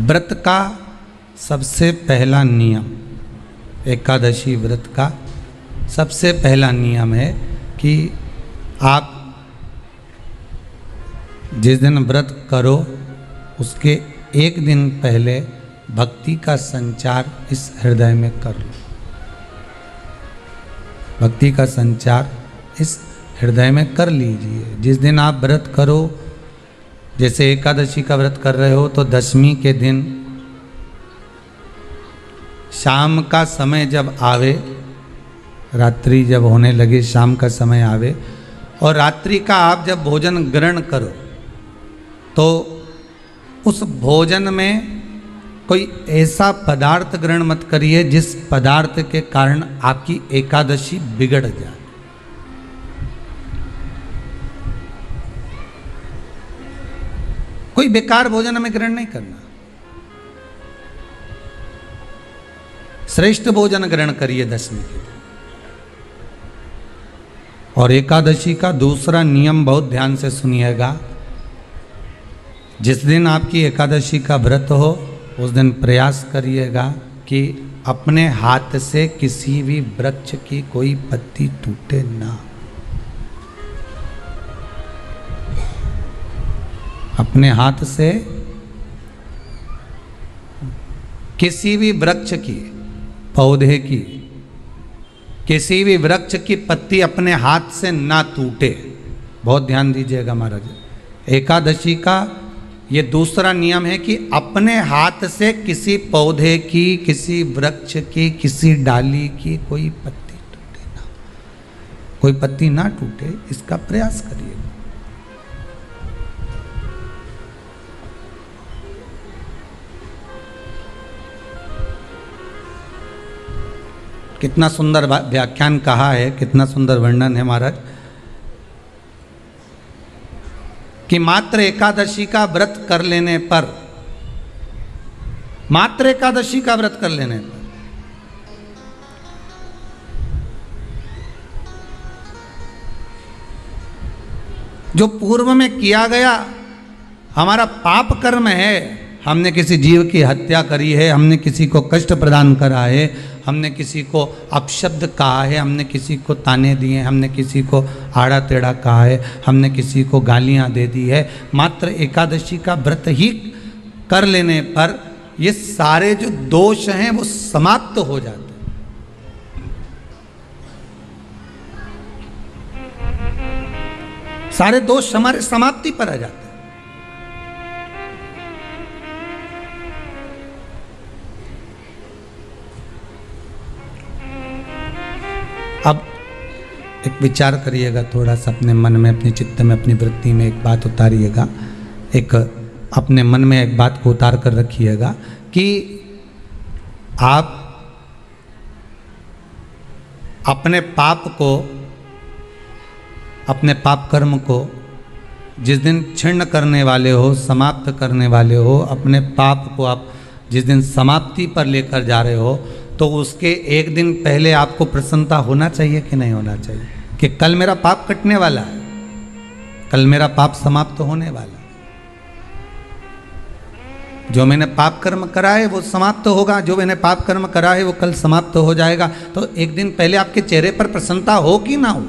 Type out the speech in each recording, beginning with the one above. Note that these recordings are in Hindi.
व्रत का सबसे पहला नियम, एकादशी व्रत का सबसे पहला नियम है कि आप जिस दिन व्रत करो उसके एक दिन पहले भक्ति का संचार इस हृदय में कर लो। भक्ति का संचार इस हृदय में कर लीजिए। जिस दिन आप व्रत करो, जैसे एकादशी का व्रत कर रहे हो तो दशमी के दिन शाम का समय जब आवे, रात्रि जब होने लगे, शाम का समय आवे और रात्रि का आप जब भोजन ग्रहण करो तो उस भोजन में कोई ऐसा पदार्थ ग्रहण मत करिए जिस पदार्थ के कारण आपकी एकादशी बिगड़ जाए। कोई बेकार भोजन हमें ग्रहण नहीं करना, श्रेष्ठ भोजन ग्रहण करिए दशमी के दिन। और एकादशी का दूसरा नियम बहुत ध्यान से सुनिएगा। जिस दिन आपकी एकादशी का व्रत हो उस दिन प्रयास करिएगा कि अपने हाथ से किसी भी वृक्ष की कोई पत्ती टूटे ना। अपने हाथ से किसी भी वृक्ष की, पौधे की, किसी भी वृक्ष की पत्ती अपने हाथ से ना टूटे। बहुत ध्यान दीजिएगा महाराज। एकादशी का ये दूसरा नियम है कि अपने हाथ से किसी पौधे की, किसी वृक्ष की, किसी डाली की कोई पत्ती टूटे ना, कोई पत्ती ना टूटे, इसका प्रयास करिए। कितना सुंदर व्याख्यान कहा है, कितना सुंदर वर्णन है महाराज कि मात्र एकादशी का व्रत कर लेने पर, मात्र एकादशी का व्रत कर लेने पर जो पूर्व में किया गया हमारा पाप कर्म है, हमने किसी जीव की हत्या करी है, हमने किसी को कष्ट प्रदान करा है, हमने किसी को अपशब्द कहा है, हमने किसी को ताने दिए, हमने किसी को आड़ा टेढ़ा कहा है, हमने किसी को गालियां दे दी है, मात्र एकादशी का व्रत ही कर लेने पर ये सारे जो दोष हैं वो समाप्त हो जाते हैं। सारे दोष हमारे समाप्ति पर आ जाते हैं। अब एक विचार करिएगा थोड़ा सा अपने मन में, अपने चित्त में, अपनी वृत्ति में एक बात उतारिएगा। एक अपने मन में एक बात को उतार कर रखिएगा कि आप अपने पाप को, अपने पाप कर्म को जिस दिन क्षीण करने वाले हो, समाप्त करने वाले हो, अपने पाप को आप जिस दिन समाप्ति पर लेकर जा रहे हो तो उसके एक दिन पहले आपको प्रसन्नता होना चाहिए कि नहीं होना चाहिए कि कल मेरा पाप कटने वाला है, कल मेरा पाप समाप्त होने वाला है। जो मैंने पाप कर्म करा है वो समाप्त होगा, जो मैंने पाप कर्म करा है वो कल समाप्त हो जाएगा। तो एक दिन पहले आपके चेहरे पर प्रसन्नता हो कि ना हो।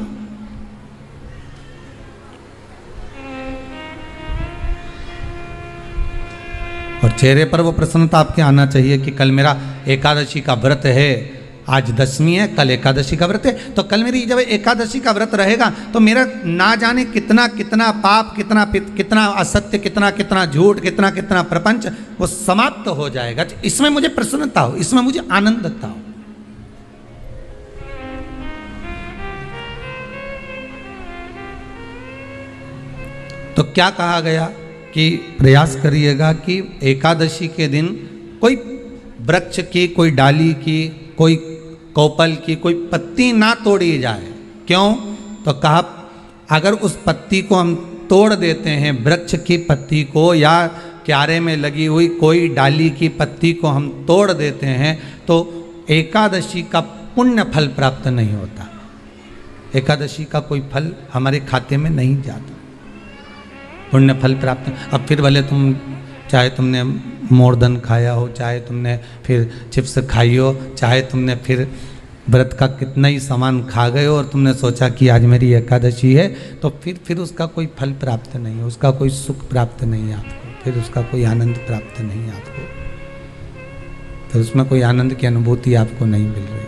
और चेहरे पर वो प्रसन्नता आपके आना चाहिए कि कल मेरा एकादशी का व्रत है, आज दशमी है, कल एकादशी का व्रत है, तो कल मेरी जब एकादशी का व्रत रहेगा तो मेरा ना जाने कितना कितना पाप, कितना असत्य, कितना झूठ, कितना प्रपंच वो समाप्त हो जाएगा। इसमें मुझे प्रसन्नता हो, इसमें मुझे आनंदता हो। तो क्या कहा गया कि प्रयास करिएगा कि एकादशी के दिन कोई वृक्ष की, कोई डाली की, कोई कोपल की कोई पत्ती ना तोड़ी जाए। क्यों? तो कहा अगर उस पत्ती को हम तोड़ देते हैं, वृक्ष की पत्ती को या क्यारे में लगी हुई कोई डाली की पत्ती को हम तोड़ देते हैं तो एकादशी का पुण्य फल प्राप्त नहीं होता, एकादशी का कोई फल हमारे खाते में नहीं जाता, पुण्य फल प्राप्त। अब फिर भले तुम चाहे तुमने मोरदन खाया हो, चाहे तुमने फिर चिप्स खाई हो, चाहे तुमने फिर व्रत का कितना ही सामान खा गए हो और तुमने सोचा कि आज मेरी एकादशी है, तो फिर उसका कोई फल प्राप्त नहीं है, उसका कोई सुख प्राप्त नहीं है आपको, फिर उसका कोई आनंद प्राप्त नहीं है आपको, फिर उसमें कोई आनंद की अनुभूति आपको नहीं मिल रही है।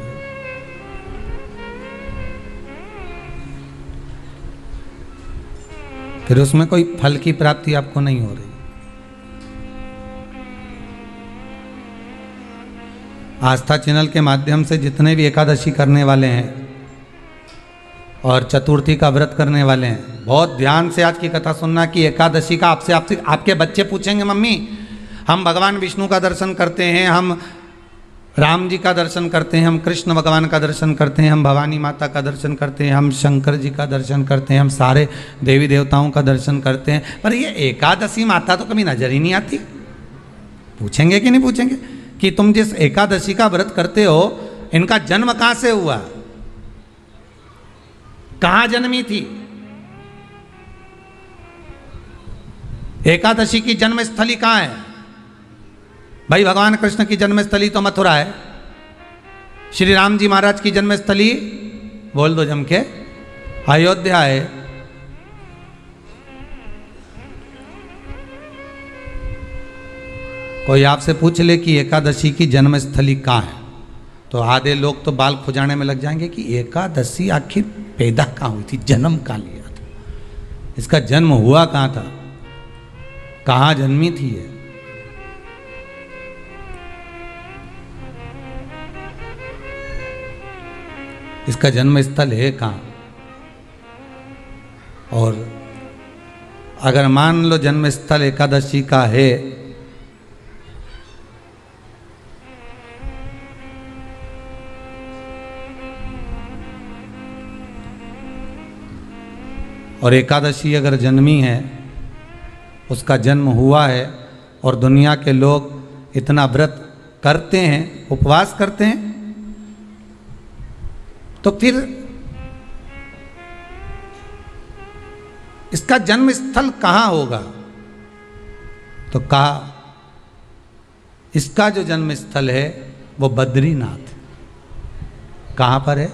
फिर उसमें कोई फल की प्राप्ति आपको नहीं हो रही। आस्था चैनल के माध्यम से जितने भी एकादशी करने वाले हैं और चतुर्थी का व्रत करने वाले हैं, बहुत ध्यान से आज की कथा सुनना कि एकादशी का आपसे आपके बच्चे पूछेंगे, मम्मी हम भगवान विष्णु का दर्शन करते हैं, हम राम जी का दर्शन करते हैं, हम कृष्ण भगवान का दर्शन करते हैं, हम भवानी माता का दर्शन करते हैं, हम शंकर जी का दर्शन करते हैं, हम सारे देवी देवताओं का दर्शन करते हैं, पर ये एकादशी माता तो कभी नजर ही नहीं आती। पूछेंगे कि नहीं पूछेंगे कि तुम जिस एकादशी का व्रत करते हो, इनका जन्म कहां से हुआ, कहां जन्मी थी? एकादशी की जन्मस्थली कहां है? भाई भगवान कृष्ण की जन्मस्थली तो मथुरा है, श्री राम जी महाराज की जन्मस्थली बोल दो जम के अयोध्या है। कोई आपसे पूछ ले कि एकादशी की जन्मस्थली कहाँ है, तो आधे लोग तो बाल खुजाने में लग जाएंगे कि एकादशी आखिर पैदा कहाँ हुई थी, जन्म कहाँ लिया था, इसका जन्म हुआ कहाँ था, कहाँ जन्मी थी ये। इसका जन्म स्थल है कहाँ? और अगर मान लो जन्म स्थल एकादशी का है, और एकादशी अगर जन्मी है, उसका जन्म हुआ है और दुनिया के लोग इतना व्रत करते हैं, उपवास करते हैं, तो फिर इसका जन्म स्थल कहाँ होगा? तो कहा इसका जो जन्म स्थल है वो बद्रीनाथ। कहाँ पर है?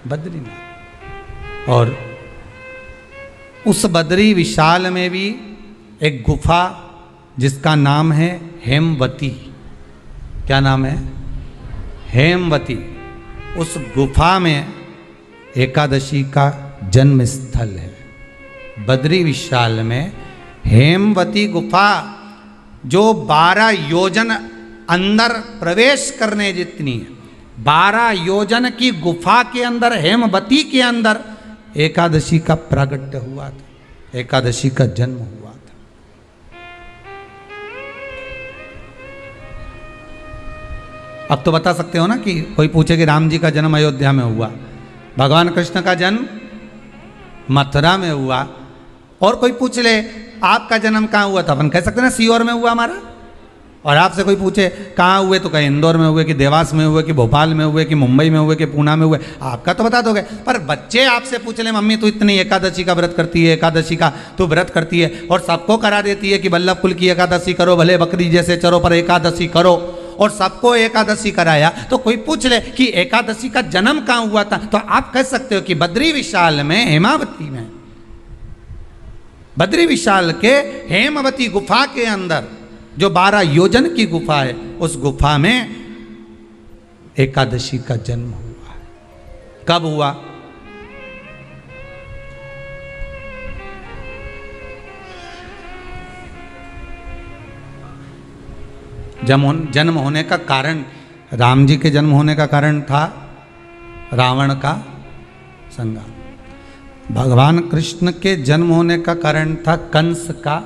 बद्रीनाथ। और उस बद्री विशाल में भी एक गुफा जिसका नाम है हेमवती। क्या नाम है? हेमवती। उस गुफा में एकादशी का जन्म स्थल है। बद्री विशाल में हेमवती गुफा, जो 12 योजन अंदर प्रवेश करने जितनी है, 12 योजन की गुफा के अंदर, हेमवती के अंदर एकादशी का प्रागट्य हुआ था, एकादशी का जन्म हुआ था। अब तो बता सकते हो ना कि कोई पूछे कि राम जी का जन्म अयोध्या में हुआ, भगवान कृष्ण का जन्म मथुरा में हुआ, और कोई पूछ ले आपका जन्म कहाँ हुआ, था अपन कह सकते ना सीहोर में हुआ हमारा। और आपसे कोई पूछे कहाँ हुए, तो कहीं इंदौर में हुए, कि देवास में हुए, कि भोपाल में हुए, कि मुंबई में हुए, कि पूना में हुए, आपका तो बता दोगे। पर बच्चे आपसे पूछ ले मम्मी तू इतनी एकादशी का व्रत करती है, एकादशी का तू व्रत करती है और सबको करा देती है कि वल्लभ कुल की एकादशी करो, भले बकरी जैसे चरो पर एकादशी करो, और सबको एकादशी कराया, तो कोई पूछ ले कि एकादशी का जन्म कहाँ हुआ था, तो आप कह सकते हो कि बद्री विशाल में, हेमावती में, बद्री विशाल के हेमवती गुफा के अंदर जो 12 योजन की गुफा है, उस गुफा में एकादशी का जन्म हुआ है। कब हुआ? जन्म होने का कारण, राम जी के जन्म होने का कारण था रावण का संहार। भगवान कृष्ण के जन्म होने का कारण था कंस का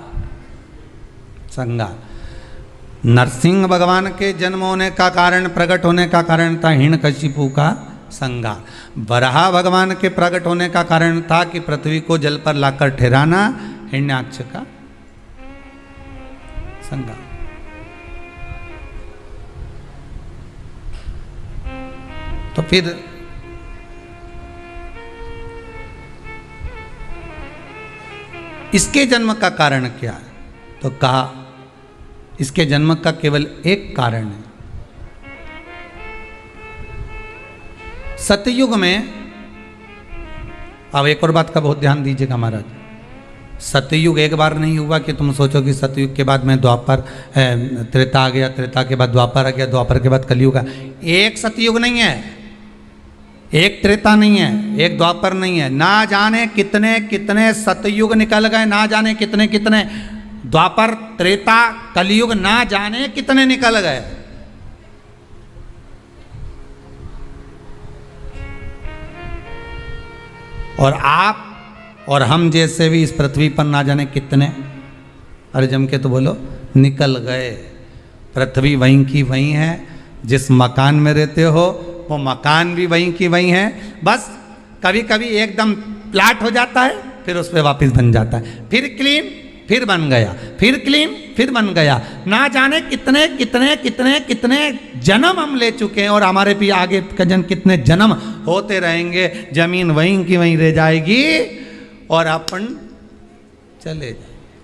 संहार। नरसिंह भगवान के जन्म होने का कारण, प्रकट होने का कारण था हिरण्यकशिपु का संहार। वराह भगवान के प्रकट होने का कारण था कि पृथ्वी को जल पर लाकर ठहराना, हिरण्याक्ष का संहार। तो फिर इसके जन्म का कारण क्या है? तो कहा इसके जन्म का केवल एक कारण है। सतयुग में, अब एक और बात का बहुत ध्यान दीजिएगा महाराज, सतयुग एक बार नहीं हुआ कि तुम सोचो कि सतयुग के बाद में द्वापर त्रेता आ गया, त्रेता के बाद द्वापर आ गया, द्वापर के बाद कलयुग। एक सतयुग नहीं है, एक त्रेता नहीं है, एक द्वापर नहीं है, ना जाने कितने कितने सतयुग निकल गए, ना जाने कितने कितने द्वापर त्रेता कलयुग, ना जाने कितने निकल गए। और आप और हम जैसे भी इस पृथ्वी पर ना जाने कितने, अरे जम के तो बोलो, निकल गए। पृथ्वी वहीं की वहीं है, जिस मकान में रहते हो वो मकान भी वहीं की वहीं है, बस कभी कभी एकदम प्लाट हो जाता है, फिर उस पर वापस बन जाता है, फिर क्लीन, फिर बन गया, फिर क्लीन, फिर बन गया। ना जाने कितने कितने कितने कितने जन्म हम ले चुके हैं, और हमारे भी आगे का जन्म कितने जन्म होते रहेंगे। जमीन वहीं की वहीं रह जाएगी और अपन चले जाए,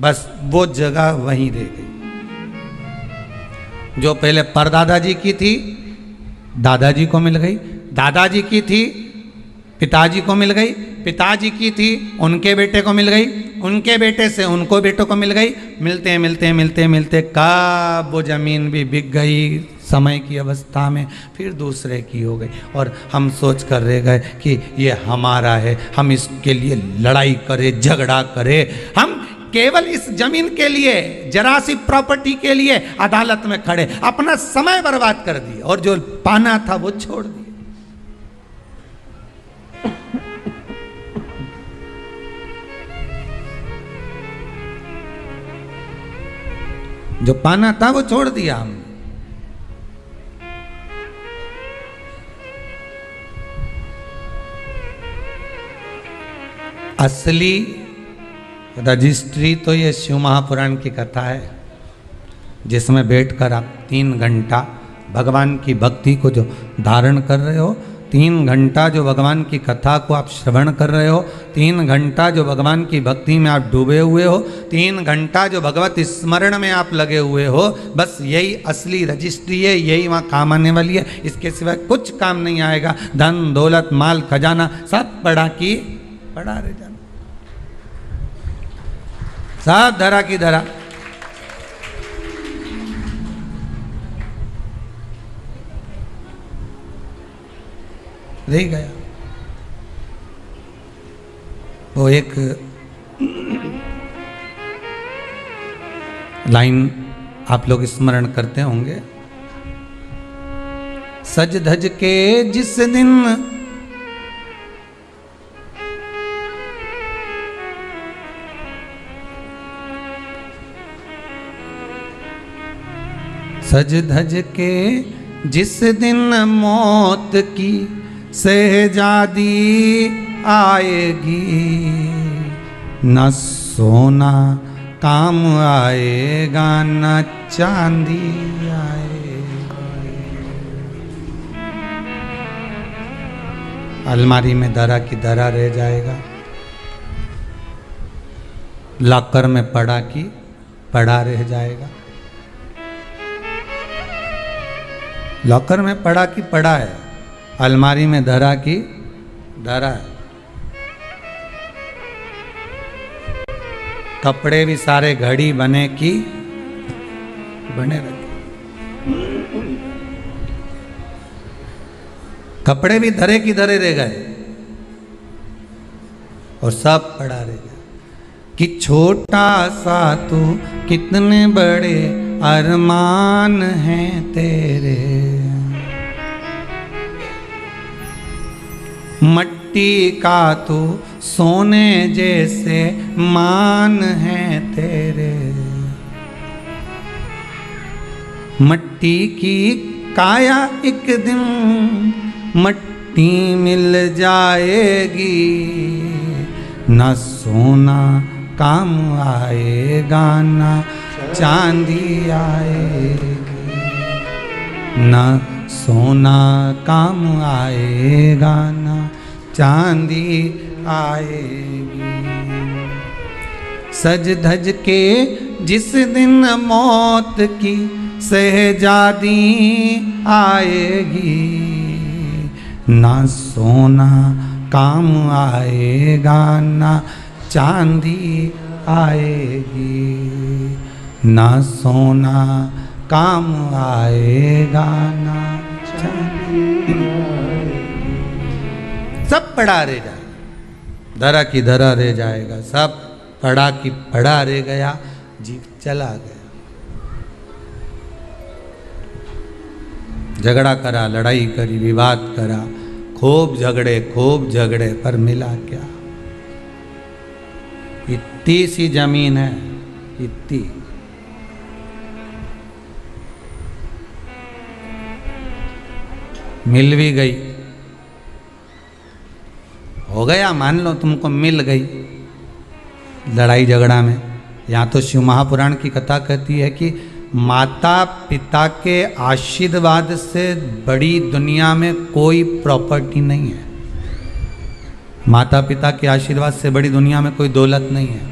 बस वो जगह वहीं रह गई। जो पहले परदादाजी की थी दादाजी को मिल गई, दादाजी की थी पिताजी को मिल गई, पिताजी की थी उनके बेटे को मिल गई, उनके बेटे से उनको बेटों को मिल गई। मिलते मिलते मिलते मिलते कब वो जमीन भी बिक गई समय की अवस्था में, फिर दूसरे की हो गई, और हम सोच कर रह गए कि ये हमारा है, हम इसके लिए लड़ाई करें, झगड़ा करें, हम केवल इस जमीन के लिए, जरा सी प्रॉपर्टी के लिए अदालत में खड़े, अपना समय बर्बाद कर दिया, और जो पाना था वो छोड़ दिया। जो पाना था वो छोड़ दिया हमने। असली रजिस्ट्री तो ये शिव महापुराण की कथा है, जिसमें बैठकर आप 3 घंटा भगवान की भक्ति को जो धारण कर रहे हो, 3 घंटा जो भगवान की कथा को आप श्रवण कर रहे हो, 3 घंटा जो भगवान की भक्ति में आप डूबे हुए हो, 3 घंटा जो भगवत स्मरण में आप लगे हुए हो, बस यही असली रजिस्ट्री है, यही वहाँ काम आने वाली है। इसके सिवाय कुछ काम नहीं आएगा। धन दौलत माल खजाना सब पड़ा की पड़ा रह जाना, सब धरा की धरा। रह गया। वो एक लाइन आप लोग स्मरण करते होंगे, सज धज के जिस दिन सज धज के जिस दिन मौत की शहजादी आएगी, न सोना काम आएगा न चांदी आएगा। अलमारी में धरा की धरा रह जाएगा, लॉकर में पड़ा की पड़ा रह जाएगा। लॉकर में पड़ा की पड़ा है, अलमारी में धरा की धरा है। कपड़े भी सारे घड़ी बने की बने रहे, कपड़े भी धरे की धरे रह गए और सब पड़ा रह गया। कि छोटा सा तू कितने बड़े अरमान हैं तेरे, मट्टी का तू सोने जैसे मान है तेरे। मट्टी की काया एक दिन मट्टी मिल जाएगी, न सोना काम आएगा न चांदी आएगी, न सोना काम आएगा न चांदी आएगी। सज धज के जिस दिन मौत की सहजादी आएगी, ना सोना काम आएगा ना चांदी आएगी, ना सोना काम आएगा ना चांदी आएगी। सब पड़ा रह जाएगा, धरा की धरा रह जाएगा, सब पड़ा की पड़ा रह गया, जीव चला गया। झगड़ा करा, लड़ाई करी, विवाद करा, खूब झगड़े पर मिला क्या? इतनी सी जमीन है, इतनी। मिल भी गई, हो गया, मान लो तुमको मिल गई लड़ाई झगड़ा में। यहाँ तो शिव महापुराण की कथा कहती है कि माता पिता के आशीर्वाद से बड़ी दुनिया में कोई प्रॉपर्टी नहीं है। माता पिता के आशीर्वाद से बड़ी दुनिया में कोई दौलत नहीं है।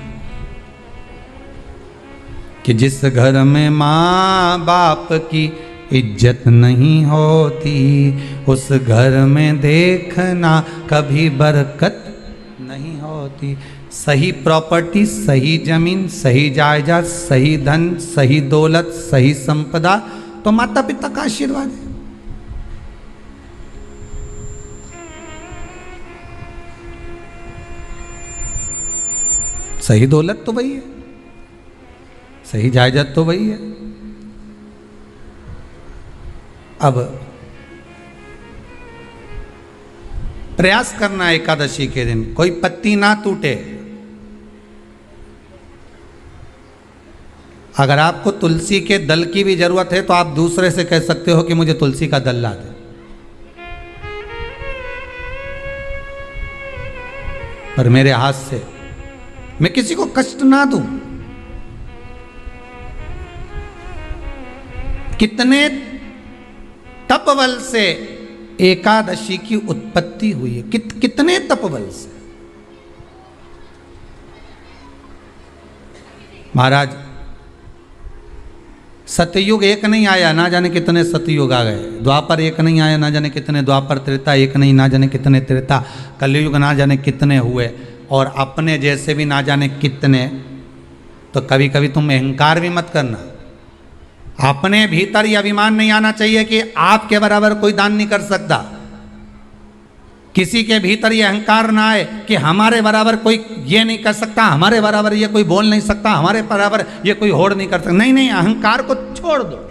कि जिस घर में माँ बाप की इज्जत नहीं होती, उस घर में देखना कभी बरकत नहीं होती। सही प्रॉपर्टी, सही जमीन, सही जायदाद, सही धन, सही दौलत, सही संपदा तो माता पिता का आशीर्वाद है। सही दौलत तो वही है, सही जायदाद तो वही है। अब प्रयास करना एकादशी के दिन कोई पत्ती ना टूटे। अगर आपको तुलसी के दल की भी जरूरत है तो आप दूसरे से कह सकते हो कि मुझे तुलसी का दल ला दे। पर मेरे हाथ से मैं किसी को कष्ट ना दूं। कितने तपबल से एकादशी की उत्पत्ति हुई है, कितने तपबल से। महाराज सतयुग एक नहीं आया, ना जाने कितने सतयुग आ गए। द्वापर एक नहीं आया, ना जाने कितने द्वापर। त्रेता एक नहीं, ना जाने कितने त्रेता। कलयुग ना जाने कितने हुए, और अपने जैसे भी ना जाने कितने। तो कभी कभी तुम अहंकार भी मत करना। अपने भीतर ये अभिमान नहीं आना चाहिए कि आपके बराबर कोई दान नहीं कर सकता। किसी के भीतर ये अहंकार ना आए कि हमारे बराबर कोई ये नहीं कर सकता, हमारे बराबर ये कोई बोल नहीं सकता, हमारे बराबर ये कोई होड़ नहीं कर सकता। नहीं नहीं, अहंकार को छोड़ दो।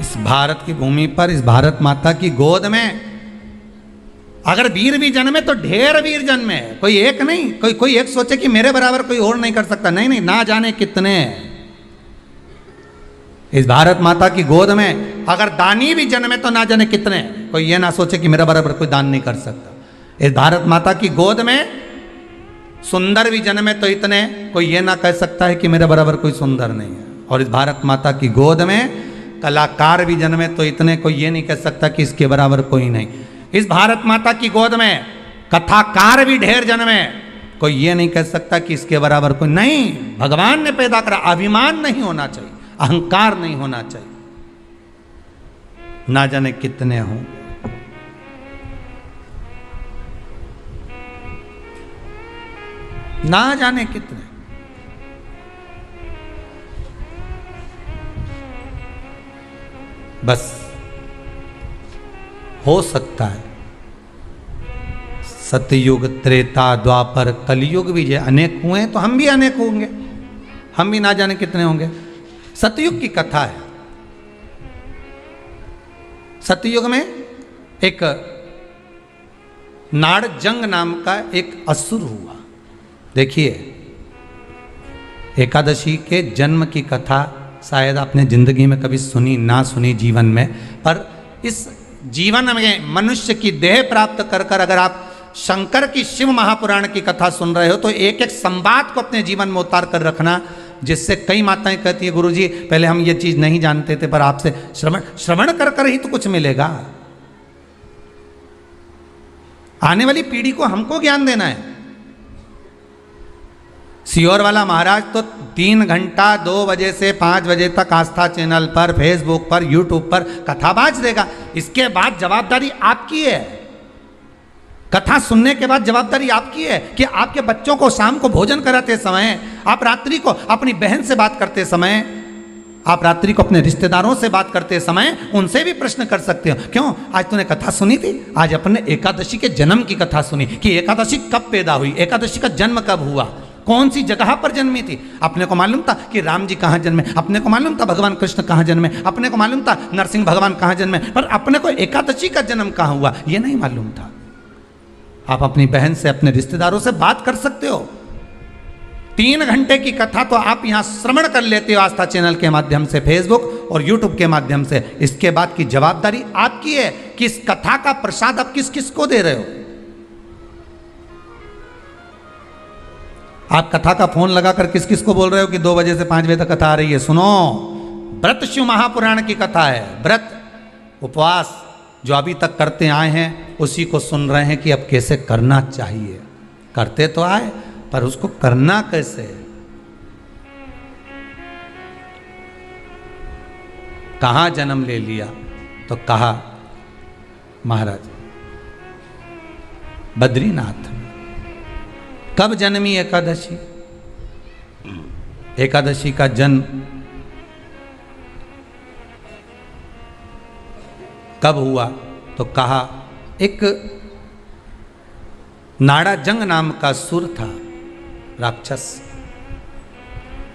इस भारत की भूमि पर, इस भारत माता की गोद में अगर वीर भी जन्मे तो ढेर वीर जन्मे। कोई एक नहीं, कोई एक सोचे कि मेरे बराबर कोई और नहीं कर सकता। नहीं नहीं, ना जाने कितने। इस भारत माता की गोद में अगर दानी भी जन्मे तो ना जाने कितने। कोई ये ना सोचे कि मेरा बराबर कोई दान नहीं कर सकता। इस भारत माता की गोद में सुंदर भी जन्मे तो इतने। कोई ये ना कह सकता है कि मेरे बराबर कोई सुंदर नहीं है। और इस भारत माता की गोद में कलाकार भी जन्मे तो इतने। कोई ये नहीं कह सकता कि इसके बराबर कोई नहीं। इस भारत माता की गोद में कथाकार भी ढेर जन्मे। कोई ये नहीं कह सकता कि इसके बराबर कोई नहीं। भगवान ने पैदा करा। अभिमान नहीं होना चाहिए, अहंकार नहीं होना चाहिए। ना जाने कितने हों। ना जाने कितने। बस हो सकता है सतयुग, त्रेता, द्वापर, कलयुग भी जो अनेक हुए हैं तो हम भी अनेक होंगे। हम भी ना जाने कितने होंगे। सतयुग की कथा है। सतयुग में एक नाड़जंग नाम का एक असुर हुआ। देखिए, एकादशी के जन्म की कथा शायद आपने जिंदगी में कभी सुनी ना सुनी जीवन में, पर इस जीवन में मनुष्य की देह प्राप्त कर कर अगर आप शंकर की शिव महापुराण की कथा सुन रहे हो तो एक एक संवाद को अपने जीवन में उतार कर रखना। जिससे कई माताएं कहती है गुरुजी पहले हम ये चीज नहीं जानते थे, पर आपसे श्रवण कर कर ही तो कुछ मिलेगा। आने वाली पीढ़ी को हमको ज्ञान देना है। सियोर वाला महाराज तो 3 घंटा 2 बजे से 5 बजे तक आस्था चैनल पर, फेसबुक पर, यूट्यूब पर कथा बाज देगा। इसके बाद जवाबदारी आपकी है। कथा सुनने के बाद जवाबदारी आपकी है कि आपके बच्चों को शाम को भोजन कराते समय, आप रात्रि को अपनी बहन से बात करते समय, आप रात्रि को अपने रिश्तेदारों से बात करते समय उनसे भी प्रश्न कर सकते हो। क्यों आज तूने कथा सुनी थी? आज अपने एकादशी के जन्म की कथा सुनी कि एकादशी कब पैदा हुई, एकादशी का जन्म कब हुआ, कौन सी जगह पर जन्मी थी। अपने को मालूम था कि राम जी कहाँ जन्मे, अपने को मालूम था भगवान कृष्ण कहाँ जन्मे, अपने को मालूम था नरसिंह भगवान कहाँ जन्मे, पर अपने को एकादशी का जन्म कहाँ हुआ ये नहीं मालूम था। आप अपनी बहन से, अपने रिश्तेदारों से बात कर सकते हो। 3 घंटे की कथा तो आप यहाँ श्रवण कर लेते हो आस्था चैनल के माध्यम से, फेसबुक और यूट्यूब के माध्यम से। इसके बाद की जवाबदारी आपकी है कि इस कथा का प्रसाद आप किस किस को दे रहे हो। आप कथा का फोन लगाकर किस किस को बोल रहे हो कि 2 बजे से 5 बजे तक कथा आ रही है? सुनो, व्रत शिव महापुराण की कथा है। व्रत उपवास जो अभी तक करते आए हैं उसी को सुन रहे हैं कि अब कैसे करना चाहिए। करते तो आए पर उसको करना कैसे। कहाँ जन्म ले लिया तो कहा महाराज बद्रीनाथ। कब जन्मी एकादशी? एकादशी का जन्म कब हुआ तो कहा एक नाड़ा जंग नाम का सुर था, राक्षस,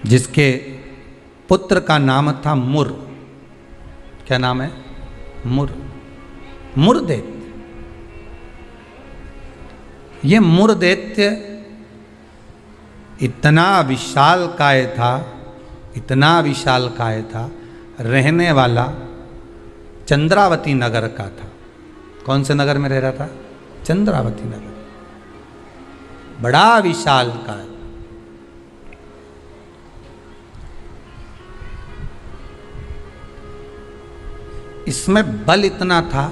जिसके पुत्र का नाम था मुर। क्या नाम है? मुर। मुरदैत्य। ये मुरदैत्य इतना विशालकाय था, इतना विशालकाय था, रहने वाला चंद्रावती नगर का था। कौन से नगर में रह रहा था? चंद्रावती नगर। बड़ा विशालकाय। इसमें बल इतना था,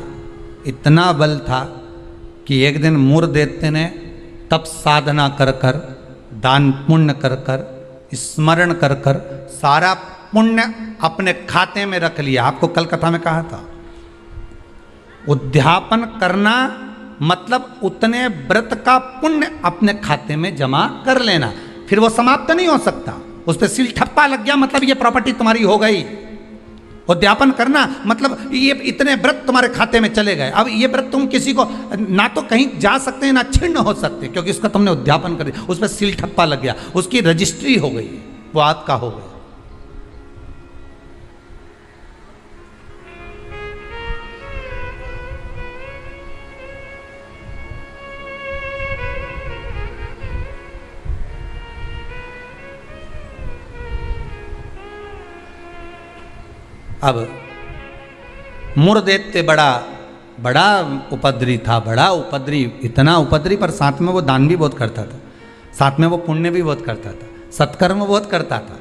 इतना बल था कि एक दिन मुरदैत्य ने तप साधना कर कर, दान पुण्य कर कर, स्मरण कर कर सारा पुण्य अपने खाते में रख लिया। आपको कल कथा में कहा था, उद्यापन करना मतलब उतने व्रत का पुण्य अपने खाते में जमा कर लेना, फिर वो समाप्त नहीं हो सकता। उस पर सील ठप्पा लग गया मतलब ये प्रॉपर्टी तुम्हारी हो गई। उद्यापन करना मतलब ये इतने व्रत तुम्हारे खाते में चले गए। अब ये व्रत तुम किसी को ना तो कहीं जा सकते हैं ना छिन्न हो सकते, क्योंकि उसका तुमने उद्यापन कर दिया, उस पर सील ठप्पा लग गया, उसकी रजिस्ट्री हो गई, वो आपका हो गया। अब मुरदैत्य बड़ा उपद्री था, बड़ा उपद्री, इतना उपद्री, पर साथ में वो दान भी बहुत करता था, साथ में वो पुण्य भी बहुत करता था, सत्कर्म बहुत करता था।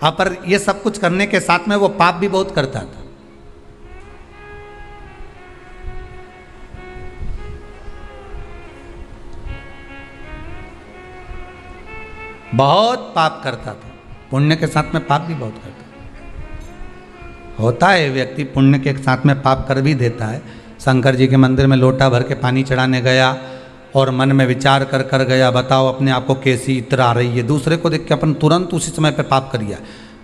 अब पर ये सब कुछ करने के साथ में वो पाप भी बहुत करता था। बहुत पाप करता था, पुण्य के साथ में पाप भी बहुत करता था। होता है व्यक्ति पुण्य के साथ में पाप कर भी देता है। शंकर जी के मंदिर में लोटा भर के पानी चढ़ाने गया और मन में विचार कर कर गया, बताओ अपने आप को कैसी इत्र आ रही है। दूसरे को देख के अपन तुरंत उसी समय पे पाप कर लिया।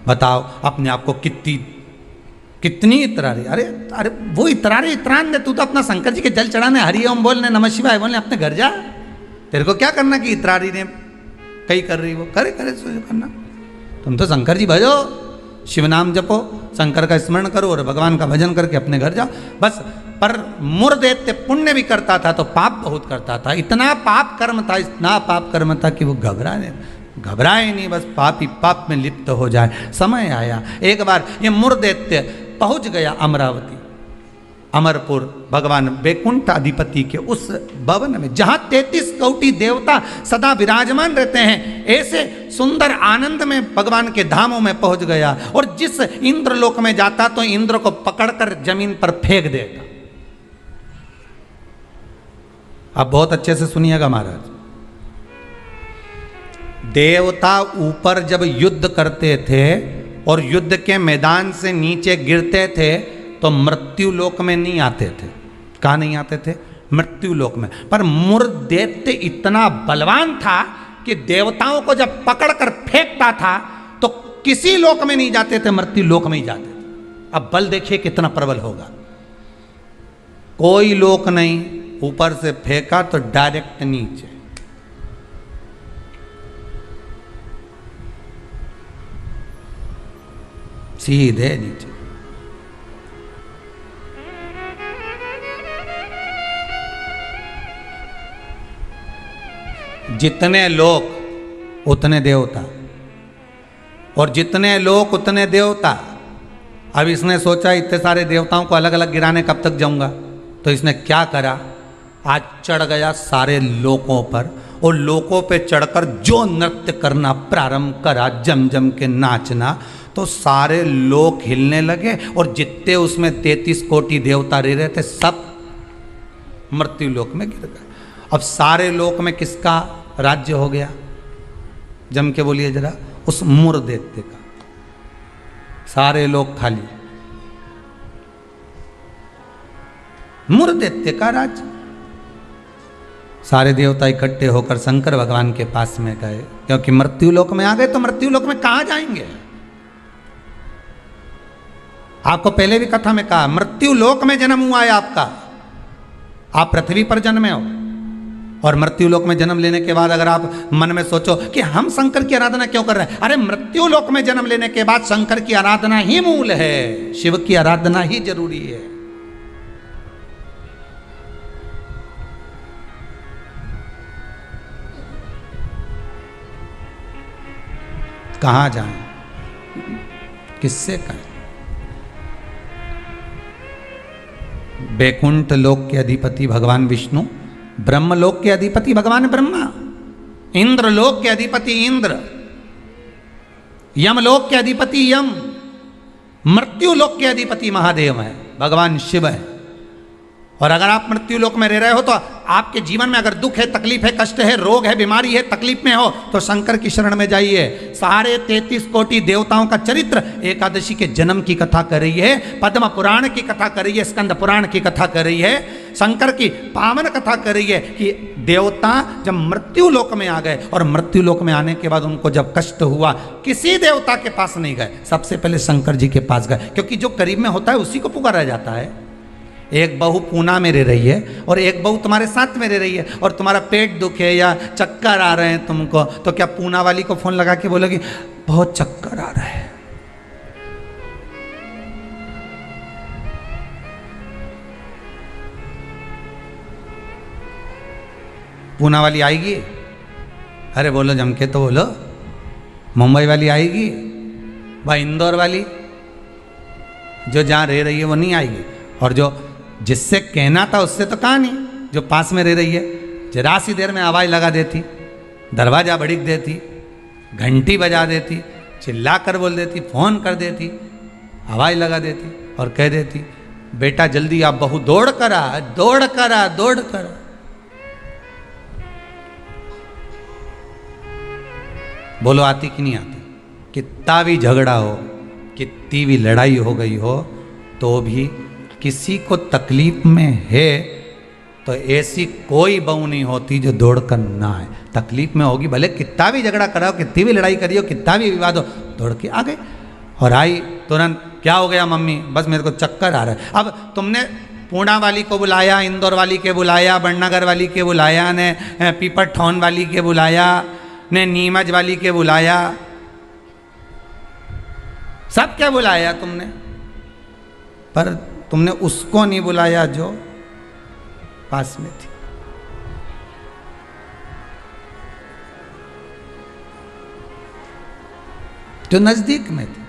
बताओ अपने आप को कितनी इत्र आ रही। अरे अरे वो इतरा रहे, इतरान दे, तू तो अपना शंकर जी के जल चढ़ाने, हरि ओम बोलने, नमः शिवाय बोलने अपने घर जा। तेरे को क्या करना कि इतरा रही ने कहीं कर रही, वो करे करना। तुम तो शंकर जी भजो, शिव नाम जपो, शंकर का स्मरण करो और भगवान का भजन करके अपने घर जाओ बस। पर मुरदैत्य पुण्य भी करता था तो पाप बहुत करता था। इतना पाप कर्म था, इतना पाप कर्म था कि वो घबराए नहीं, बस पाप ही पाप में लिप्त हो जाए। समय आया, एक बार ये मुरदैत्य पहुंच गया अमरावती। अमरपुर भगवान वैकुंठ अधिपति के उस भवन में, जहां 33 कोटि देवता सदा विराजमान रहते हैं, ऐसे सुंदर आनंद में भगवान के धामों में पहुंच गया। और जिस इंद्रलोक में जाता तो इंद्र को पकड़कर जमीन पर फेंक देता। अब बहुत अच्छे से सुनिएगा महाराज, देवता ऊपर जब युद्ध करते थे और युद्ध के मैदान से नीचे गिरते थे तो मृत्यु लोक में नहीं आते थे। कहाँ नहीं आते थे? मृत्यु लोक में। पर मुर दैत्य इतना बलवान था कि देवताओं को जब पकड़कर फेंकता था तो किसी लोक में नहीं जाते थे, मृत्यु लोक में ही जाते थे। अब बल देखिए कितना प्रबल होगा। कोई लोक नहीं, ऊपर से फेंका तो डायरेक्ट नीचे। सीधे नीचे। जितने लोक उतने देवता, और जितने लोक उतने देवता। अब इसने सोचा इतने सारे देवताओं को अलग अलग गिराने कब तक जाऊंगा, तो इसने क्या करा, आज चढ़ गया सारे लोकों पर, और लोकों पे चढ़कर जो नृत्य करना प्रारंभ करा, जम जम के नाचना, तो सारे लोक हिलने लगे। और जितने उसमें 33 कोटि देवता रह रहे थे सब मृत्यु लोक में गिर गए। अब सारे लोक में किसका राज्य हो गया? जम के बोलिए जरा। उस मुर दैत्य का। सारे लोग खाली, मुर दैत्य का राज्य। सारे देवता इकट्ठे होकर शंकर भगवान के पास में गए, क्योंकि मृत्यु लोक में आ गए तो मृत्यु लोक में कहां जाएंगे? आपको पहले भी कथा में कहा, मृत्यु लोक में जन्म हुआ है आपका। आप पृथ्वी पर जन्मे हो, और मृत्यु लोक में जन्म लेने के बाद अगर आप मन में सोचो कि हम शंकर की आराधना क्यों कर रहे हैं, अरे मृत्यु लोक में जन्म लेने के बाद शंकर की आराधना ही मूल है, शिव की आराधना ही जरूरी है। कहां जाएं, किससे कहें? वैकुंठ लोक के अधिपति भगवान विष्णु, ब्रह्मलोक के अधिपति भगवान ब्रह्मा, इंद्रलोक के अधिपति इंद्र, यमलोक के अधिपति यम, मृत्यु लोक के अधिपति महादेव है, भगवान शिव है। और अगर आप मृत्यु लोक में रह रहे हो तो आपके जीवन में अगर दुख है, तकलीफ है, कष्ट है, रोग है, बीमारी है, तकलीफ में हो तो शंकर की शरण में जाइए। सारे 33 कोटि देवताओं का चरित्र एकादशी के जन्म की कथा कर रही है, पद्म पुराण की कथा कर रही है, स्कंद पुराण की कथा कर रही है, शंकर की पावन कथा कर रही है कि देवता जब मृत्यु लोक में आ गए और मृत्यु लोक में आने के बाद उनको जब कष्ट हुआ, किसी देवता के पास नहीं गए, सबसे पहले शंकर जी के पास गए, क्योंकि जो करीब में होता है उसी को पुकारा जाता है। एक बहू पूना में रह रही है और एक बहू तुम्हारे साथ में रह रही है, और तुम्हारा पेट दुखे या चक्कर आ रहे हैं तुमको, तो क्या पूना वाली को फोन लगा के बोलोगी बहुत चक्कर आ रहा है? पूना वाली आएगी? अरे बोलो जम के तो बोलो। मुंबई वाली आएगी? भाई इंदौर वाली जो जहाँ रह रही है वो नहीं आएगी, और जो जिससे कहना था उससे तो कहा नहीं, जो पास में रह रही है जरा सी देर में आवाज़ लगा देती, दरवाज़ा भड़क देती, घंटी बजा देती, चिल्ला कर बोल देती, फ़ोन कर देती, आवाज़ लगा देती और कह देती बेटा जल्दी आप बहू दौड़ कर आ, दौड़ कर आ, दौड़ कर आ। बोलो आती कि नहीं आती? कितना भी झगड़ा हो, कितनी भी लड़ाई हो गई हो, तो भी किसी को तकलीफ में है तो ऐसी कोई बहू नहीं होती जो दौड़ कर ना आए। तकलीफ में होगी, भले कितना भी झगड़ा कराओ, कितनी भी लड़ाई करियो, कितना भी विवाद हो, दौड़ के आ गए और आई तुरंत। क्या हो गया मम्मी? बस मेरे को चक्कर आ रहा है। अब तुमने पूना वाली को बुलाया, इंदौर वाली के बुलाया, बड़नगर वाली के बुलाया, ने पीपरठौन वाली के बुलाया, ने नीमच वाली के बुलाया, सब क्या बुलाया तुमने, पर तुमने उसको नहीं बुलाया जो पास में थी। जो नजदीक में थी।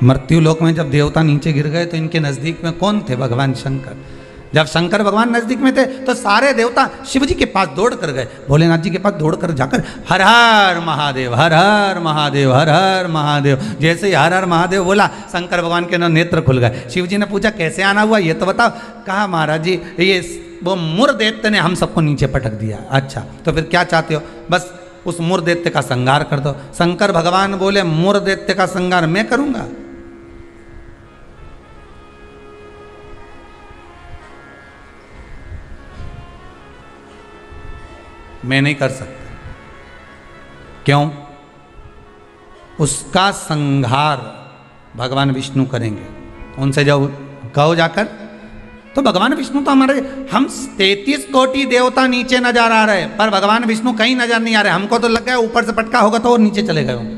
मृत्यु लोक में जब देवता नीचे गिर गए तो इनके नजदीक में कौन थे? भगवान शंकर। जब शंकर भगवान नजदीक में थे तो सारे देवता शिव जी के पास दौड़ कर गए, भोलेनाथ जी के पास दौड़ कर जाकर हर हर महादेव, हर हर महादेव, हर हर महादेव। जैसे ही हर हर महादेव बोला, शंकर भगवान के नेत्र खुल गए। शिव जी ने पूछा कैसे आना हुआ ये तो बताओ। कहा महाराज जी ये वो मुर दैत्य ने हम सबको नीचे पटक दिया। अच्छा तो फिर क्या चाहते हो? बस उस मुर दैत्य का संहार कर दो। शंकर भगवान बोले मुर दैत्य का संहार मैं करूंगा? मैं नहीं कर सकता। क्यों? उसका संहार भगवान विष्णु करेंगे। उनसे जब कहो जाकर, तो भगवान विष्णु तो हमारे, हम 33 कोटि देवता नीचे नजर आ रहे पर भगवान विष्णु कहीं नजर नहीं आ रहे। हमको तो लग गया ऊपर से पटका होगा तो वो नीचे चले गए होंगे।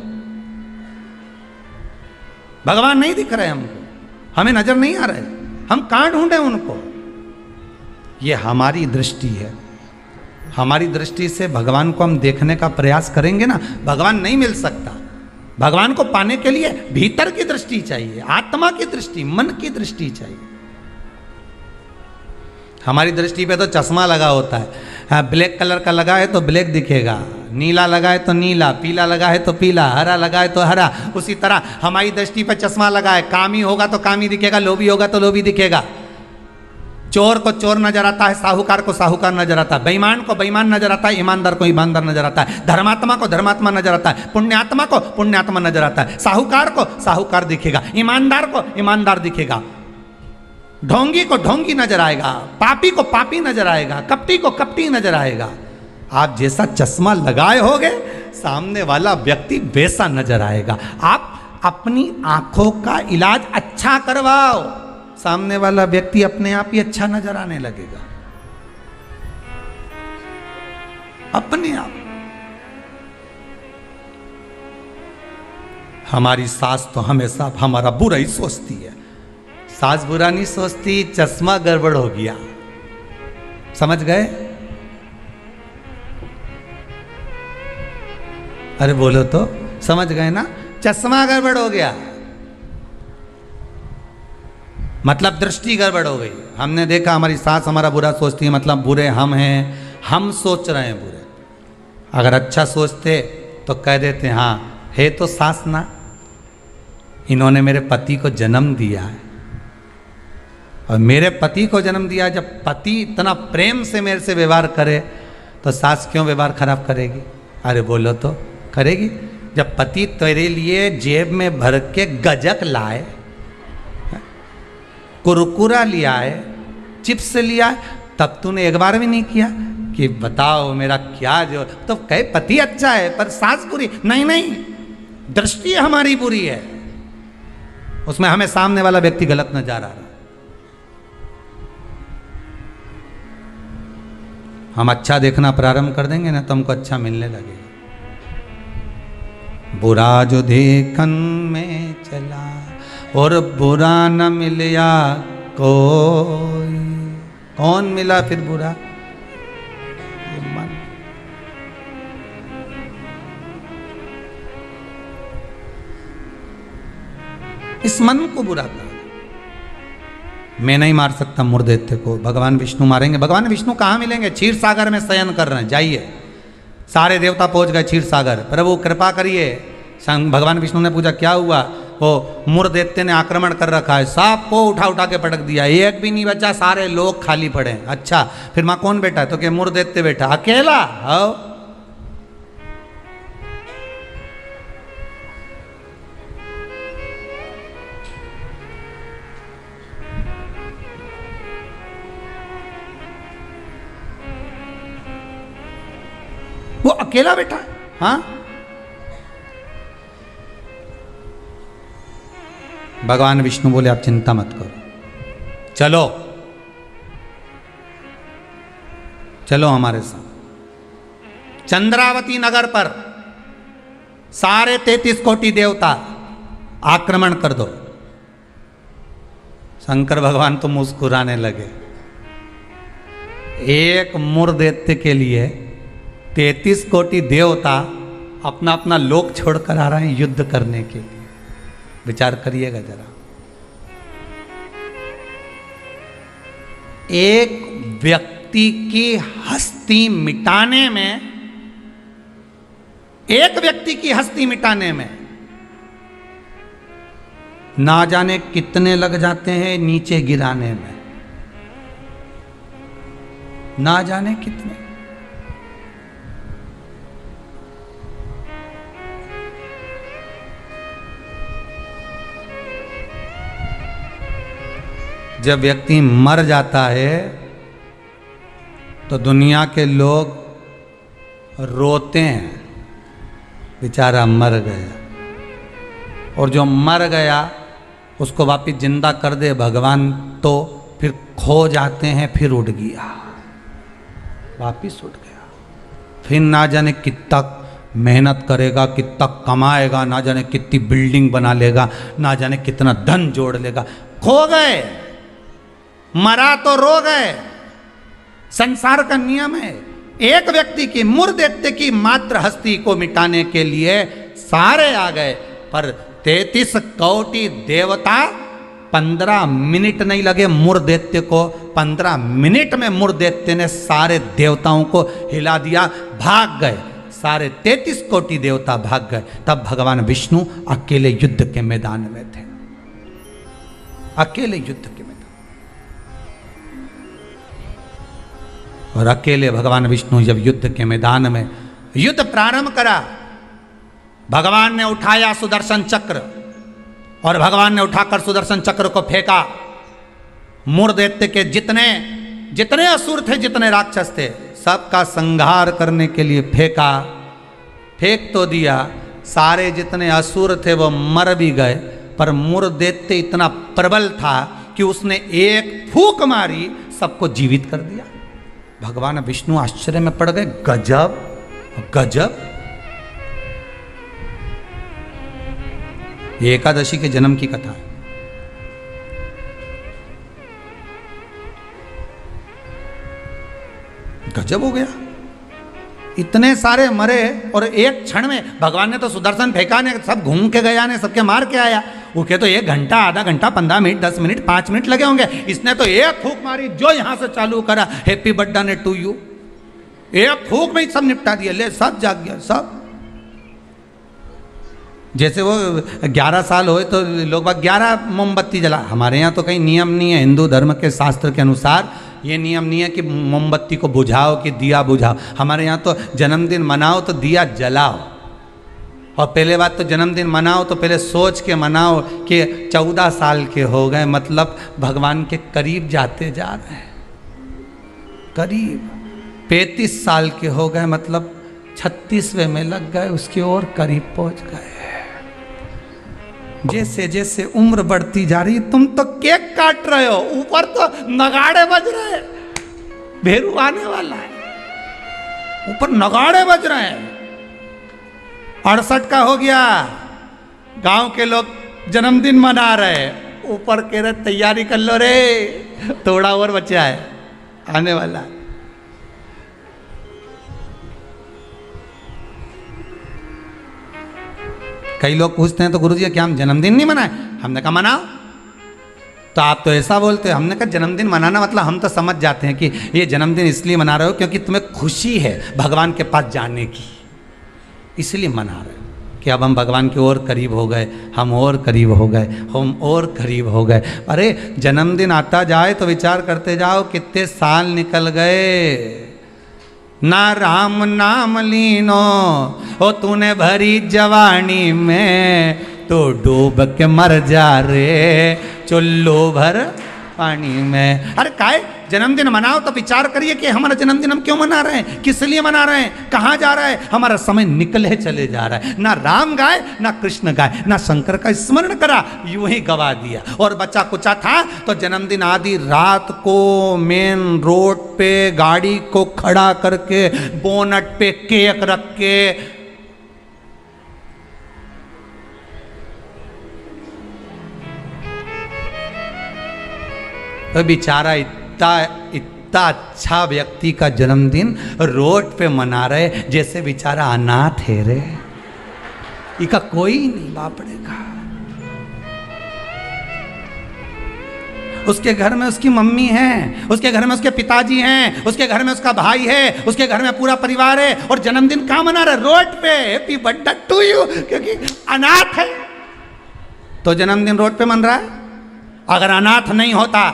भगवान नहीं दिख रहे हमको, हमें नजर नहीं आ रहे, हम कहां ढूंढे उनको? ये हमारी दृष्टि है। हमारी दृष्टि से भगवान को हम देखने का प्रयास करेंगे ना, भगवान नहीं मिल सकता। भगवान को पाने के लिए भीतर की दृष्टि चाहिए, आत्मा की दृष्टि, मन की दृष्टि चाहिए। हमारी दृष्टि पे तो चश्मा लगा होता है। हाँ, ब्लैक कलर का लगा है तो ब्लैक दिखेगा, नीला लगा है तो नीला, पीला लगा है तो पीला, हरा लगा है तो हरा। उसी तरह हमारी दृष्टि पे चश्मा लगा है, कामी होगा तो कामी दिखेगा, लोभी होगा तो लोभी दिखेगा। चोर को चोर नजर आता है, साहूकार को साहूकार नजर आता है, बेईमान को बेईमान नजर आता है, ईमानदार को ईमानदार नजर आता है, धर्मात्मा को धर्मात्मा नजर आता है, पुण्यात्मा को पुण्यात्मा नजर आता है। साहूकार को साहूकार दिखेगा, ईमानदार को ईमानदार दिखेगा, ढोंगी को ढोंगी नजर आएगा, पापी को पापी नजर आएगा, कपटी को कपटी नजर आएगा। आप जैसा चश्मा लगाए होगे सामने वाला व्यक्ति वैसा नजर आएगा। आप अपनी आंखों का इलाज अच्छा करवाओ, सामने वाला व्यक्ति अपने आप ही अच्छा नजर आने लगेगा, अपने आप। हमारी सास तो हमेशा हमारा बुरा ही सोचती है। सास बुरा नहीं सोचती, चश्मा गड़बड़ हो गया। समझ गए? अरे बोलो तो, समझ गए ना? चश्मा गड़बड़ हो गया मतलब दृष्टि गड़बड़ हो गई। हमने देखा हमारी सास हमारा बुरा सोचती है, मतलब बुरे हम हैं, हम सोच रहे हैं बुरे। अगर अच्छा सोचते तो कह देते हाँ है तो सास ना, इन्होंने मेरे पति को जन्म दिया है। और मेरे पति को जन्म दिया, जब पति इतना प्रेम से मेरे से व्यवहार करे तो सास क्यों व्यवहार खराब करेगी? अरे बोलो तो, करेगी। जब पति तेरे लिए जेब में भर के गजक लाए, कुरकुरा लिया है, चिप्स लिया है, तब तूने एक बार भी नहीं किया कि बताओ मेरा क्या जो, तो कहे पति अच्छा है पर सास बुरी। नहीं नहीं, दृष्टि हमारी बुरी है, उसमें हमें सामने वाला व्यक्ति गलत नजर आ रहा है। हम अच्छा देखना प्रारंभ कर देंगे ना तो हमको अच्छा मिलने लगेगा। बुरा जो देखन में चला और बुरा न मिला कोई, कौन मिला फिर बुरा? ये मन। इस मन को बुरा कर, मैं नहीं मार सकता मुर्दैत्य को, भगवान विष्णु मारेंगे। भगवान विष्णु कहाँ मिलेंगे? क्षीर सागर में शयन कर रहे हैं, जाइए। सारे देवता पहुंच गए क्षीर सागर, प्रभु कृपा करिए। भगवान विष्णु ने पूछा क्या हुआ? वो मुर्दैत्य ने आक्रमण कर रखा है, सांप को उठा उठा के पटक दिया, एक भी नहीं बचा, सारे लोग खाली पड़े। अच्छा फिर मां कौन बैठा है? तो क्या मुर्दैत्य बैठा अकेला? हाँ, वो अकेला बैठा है। हाँ, भगवान विष्णु बोले आप चिंता मत करो, चलो चलो हमारे साथ। चंद्रावती नगर पर सारे 33 कोटि देवता आक्रमण कर दो। शंकर भगवान तो मुस्कुराने लगे। एक मुर्दैत्य के लिए 33 कोटि देवता अपना अपना लोक छोड़कर आ रहे हैं युद्ध करने के लिए। विचार करिएगा जरा। एक व्यक्ति की हस्ती मिटाने में, एक व्यक्ति की हस्ती मिटाने में ना जाने कितने लग जाते हैं नीचे गिराने में, ना जाने कितने। जब व्यक्ति मर जाता है तो दुनिया के लोग रोते हैं, बेचारा मर गया। और जो मर गया उसको वापिस जिंदा कर दे भगवान तो फिर खो जाते हैं, फिर उठ गया, वापिस उठ गया। फिर ना जाने कितना मेहनत करेगा, कितना कमाएगा, ना जाने कितनी बिल्डिंग बना लेगा, ना जाने कितना धन जोड़ लेगा, खो गए। मरा तो रो गए। संसार का नियम है। एक व्यक्ति की मूर्धदेत्य की मात्र हस्ती को मिटाने के लिए सारे आ गए, पर 33 कोटि देवता 15 मिनट नहीं लगे मूर्धदेत्य को। 15 मिनट में मूर्धदेत्य ने सारे देवताओं को हिला दिया, भाग गए। सारे 33 कोटि देवता भाग गए। तब भगवान विष्णु अकेले युद्ध के मैदान में थे, अकेले युद्ध के मैदान। और अकेले भगवान विष्णु जब युद्ध के मैदान में युद्ध प्रारंभ करा, भगवान ने उठाया सुदर्शन चक्र और भगवान ने उठाकर सुदर्शन चक्र को फेंका। मूर्धदेत्य के जितने जितने असुर थे, जितने राक्षस थे, सबका संहार करने के लिए फेंका। फेंक तो दिया, सारे जितने असुर थे वो मर भी गए, पर मूर्धदेत्य इतना प्रबल था कि उसने एक फूंक मारी, सबको जीवित कर दिया। भगवान विष्णु आश्चर्य में पड़ गए, गजब गजब। ये एकादशी के जन्म की कथा है। गजब हो गया, इतने सारे मरे और एक क्षण में भगवान ने तो सुदर्शन फेंका ने, सब घूम के गया ने, सबके मार के आया। उनके तो 1 घंटा, आधा घंटा, 15 मिनट, 10 मिनट, 5 मिनट लगे होंगे। इसने तो एक फूंक मारी, जो यहां से चालू करा, हैप्पी बर्थडे टू यू, एक फूंक में ही सब निपटा दिया। ले, सब जाग गया, सब। जैसे वो 11 साल होए तो लोग बाग 11 मोमबत्ती जला। हमारे यहाँ तो कहीं नियम नहीं है, हिंदू धर्म के शास्त्र के अनुसार ये नियम नहीं है कि मोमबत्ती को बुझाओ कि दिया बुझाओ। हमारे यहाँ तो जन्मदिन मनाओ तो दिया जलाओ। और पहले बात तो जन्मदिन मनाओ तो पहले सोच के मनाओ कि 14 साल के हो गए, मतलब भगवान के करीब जाते जा रहे हैं, करीब। 35 साल के हो गए, मतलब 36वें में लग गए, उसकी ओर करीब पहुंच गए। जैसे जैसे उम्र बढ़ती जा रही, तुम तो केक काट रहे हो, ऊपर तो नगाड़े बज रहे हैं, भेरू आने वाला है, ऊपर नगाड़े बज रहे हैं। 68 का हो गया, गांव के लोग जन्मदिन मना रहे, ऊपर कह रहे तैयारी कर लो रे, थोड़ा और बचा है, आने वाला है। कई लोग पूछते हैं तो गुरुजी क्या हम जन्मदिन नहीं मनाए? हमने कहा मनाओ। तो आप तो ऐसा बोलते हो। हमने कहा जन्मदिन मनाना मतलब हम तो समझ जाते हैं कि ये जन्मदिन इसलिए मना रहे हो क्योंकि तुम्हें खुशी है भगवान के पास जाने की, इसलिए मना रहे हो कि अब हम भगवान के और करीब हो गए, हम और करीब हो गए, हम और करीब हो गए। अरे जन्मदिन आता जाए तो विचार करते जाओ कितने साल निकल गए। ना राम नाम लीनो ओ तूने भरी जवानी में, तो डूब के मर जा रे चुल्लू भर पानी में। अरे काय जन्मदिन मनाओ तो विचार करिए कि हमारा जन्मदिन हम क्यों मना रहे हैं, किस लिए मना रहे हैं, कहाँ जा रहा है, हमारा समय निकले चले जा रहा है। ना राम गाए, ना कृष्ण गाए, ना शंकर का स्मरण करा, यूं ही गवा दिया। और बच्चा कुचा था तो जन्मदिन आदि रात को मेन रोड पे गाड़ी को खड़ा करके बोनट पे केक रख के तो बेचारा इतना अच्छा व्यक्ति का जन्मदिन रोड पे मना रहे जैसे बेचारा अनाथ है रे, इसका कोई नहीं बापड़ेगा। उसके घर में उसकी मम्मी है, उसके घर में उसके पिताजी हैं, उसके घर में उसका भाई है, उसके घर में पूरा परिवार है, और जन्मदिन कहाँ मना रहा है? रोड पे। हैप्पी बर्थडे टू यू, क्योंकि अनाथ है तो जन्मदिन रोड पे मन रहा है। अगर अनाथ नहीं होता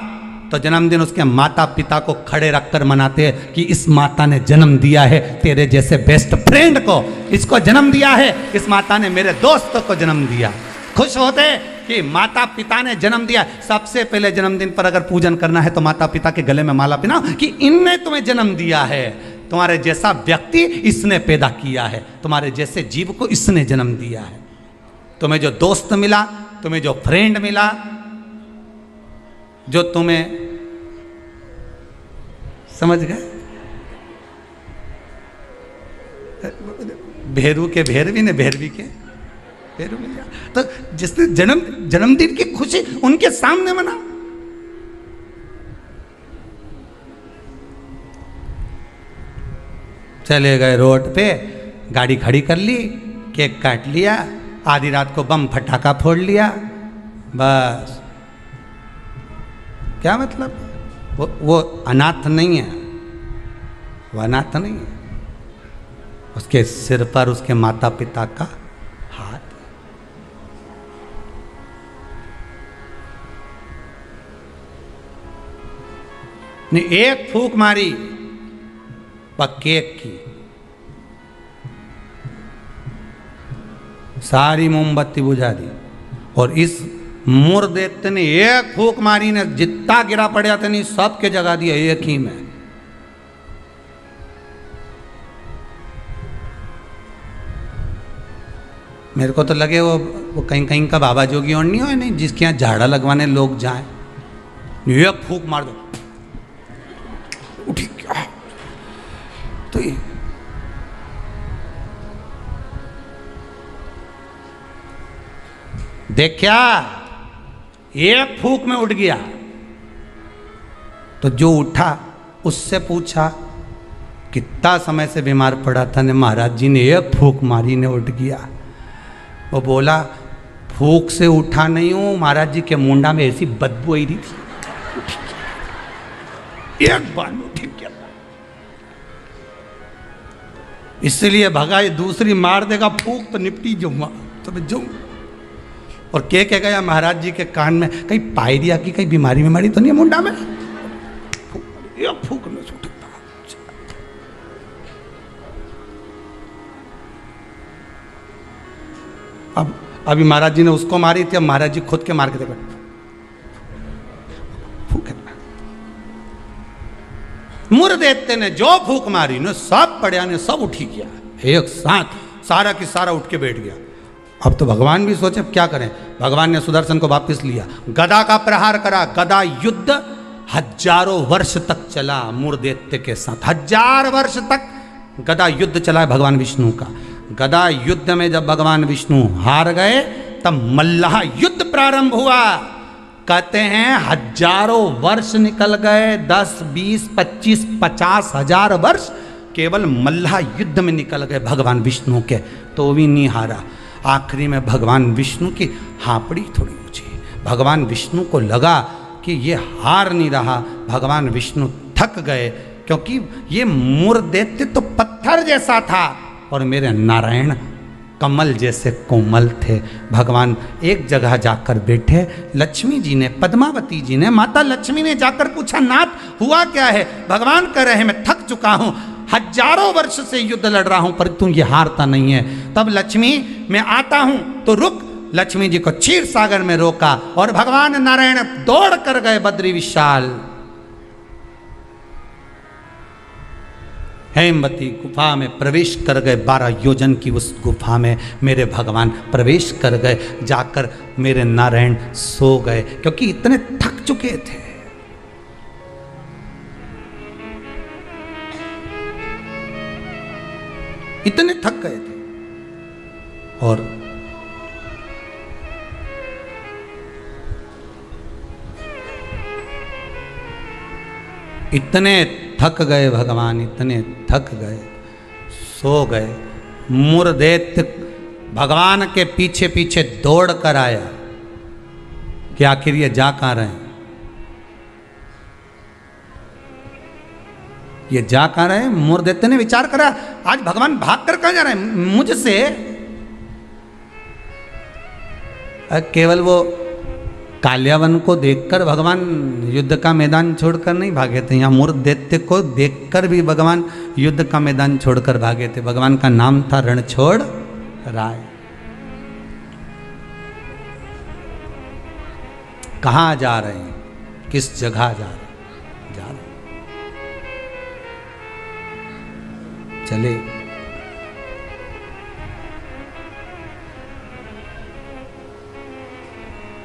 तो जन्मदिन उसके माता पिता को खड़े रखकर मनाते कि इस माता ने जन्म दिया है तेरे जैसे बेस्ट फ्रेंड को, इसको जन्म दिया है, इस माता ने मेरे दोस्त को जन्म दिया। खुश होते कि माता पिता ने जन्म दिया। सबसे पहले जन्मदिन पर अगर पूजन करना है तो माता पिता के गले में माला पहनाओ कि इनने तुम्हें जन्म दिया है, तुम्हारे जैसा व्यक्ति इसने पैदा किया है, तुम्हारे जैसे जीव को इसने जन्म दिया है। तुम्हें जो दोस्त मिला, तुम्हें जो फ्रेंड मिला, जो तुम्हें, समझ गए, भेरू के भेरवी ने भेरवी के भेरू मिल गया। तो जिसने जन्मदिन की खुशी उनके सामने मना। चले गए रोड पे, गाड़ी खड़ी कर ली, केक काट लिया, आधी रात को बम फटाका फोड़ लिया, बस। क्या मतलब? वो अनाथ नहीं है, वो अनाथ नहीं है। उसके सिर पर उसके माता पिता का हाथ। ने एक फूंक मारी केक की, सारी मोमबत्ती बुझा दी, और इस मुर्देत ने एक फूंक मारी ने जितना गिरा पड़ा था नहीं सबके जगा दिया एक ही में। मेरे को तो लगे वो कहीं कहीं का बाबा जोगी और नहीं हो, नहीं जिसके यहाँ झाड़ा लगवाने लोग जाएं, एक फूंक मार दो उठी क्या। तो ये देखा, एक फूंक में उठ गया। तो जो उठा उससे पूछा कितना समय से बीमार पड़ा था ने? महाराज जी ने एक फूंक मारी ने उठ गया। वो बोला फूंक से उठा नहीं हूं, महाराज जी के मुंडा में ऐसी बदबू आई रही थी, एक बार में उठ गया। इसलिए भगा, ये दूसरी मार देगा फूंक तो निपटी जाऊंगा, तो मैं जाऊं। और के कह गया महाराज जी के कान में, कहीं पायरिया की कहीं बीमारी बीमारी तो नहीं है मुंडा में? एक फूंक में उठ। अब अभी महाराज जी ने उसको मारी थी, अब महाराज जी खुद के मार के देखो, मुर देते ने जो फूंक मारी ने सब पड़िया ने सब उठी गया एक साथ, सारा की सारा उठ के बैठ गया। अब तो भगवान भी सोचे अब क्या करें। भगवान ने सुदर्शन को वापस लिया, गदा का प्रहार करा। गदा युद्ध हजारों वर्ष तक चला मुर्दैत्य के साथ, 1000 वर्ष तक गदा युद्ध चला है भगवान विष्णु का। गदा युद्ध में जब भगवान विष्णु हार गए तब मल्लाह युद्ध प्रारंभ हुआ। कहते हैं हजारों वर्ष निकल गए, 10, 20, 25, 50,000 वर्ष केवल मल्लाह युद्ध में निकल गए भगवान विष्णु के, तो भी नहीं हारा। आखिरी में भगवान विष्णु की हापड़ी थोड़ी ऊंची, भगवान विष्णु को लगा कि ये हार नहीं रहा। भगवान विष्णु थक गए, क्योंकि ये मुर्दैत्य तो पत्थर जैसा था और मेरे नारायण कमल जैसे कोमल थे। भगवान एक जगह जाकर बैठे, लक्ष्मी जी ने, पद्मावती जी ने, माता लक्ष्मी ने जाकर पूछा नाथ हुआ क्या है? भगवान कह रहे हैं मैं थक चुका हूं, हजारों वर्ष से युद्ध लड़ रहा हूं पर तू ये हारता नहीं है। तब लक्ष्मी मैं आता हूं तो रुक। लक्ष्मी जी को क्षीर सागर में रोका और भगवान नारायण दौड़ कर गए बद्री विशाल हेमवती गुफा में प्रवेश कर गए। 12 योजन की उस गुफा में मेरे भगवान प्रवेश कर गए। जाकर मेरे नारायण सो गए, क्योंकि इतने थक चुके थे। इतने थक गए थे और इतने थक गए भगवान, इतने थक गए, सो गए। मुर्दैत्य भगवान के पीछे पीछे दौड़ कर आया कि आखिर ये जा कहाँ रहे हैं। ये जा कहाँ रहे? मूर्धेत्य ने विचार करा, आज भगवान भाग कर कहाँ जा रहे हैं मुझसे? केवल वो काल्यावन को देखकर भगवान युद्ध का मैदान छोड़कर नहीं भागे थे, यहाँ मूर्धेत्य को देखकर भी भगवान युद्ध का मैदान छोड़कर भागे थे। भगवान का नाम था रणछोड़ राय। कहाँ जा रहे हैं? किस जगह जा रहे हैं? जा रहे हैं। चले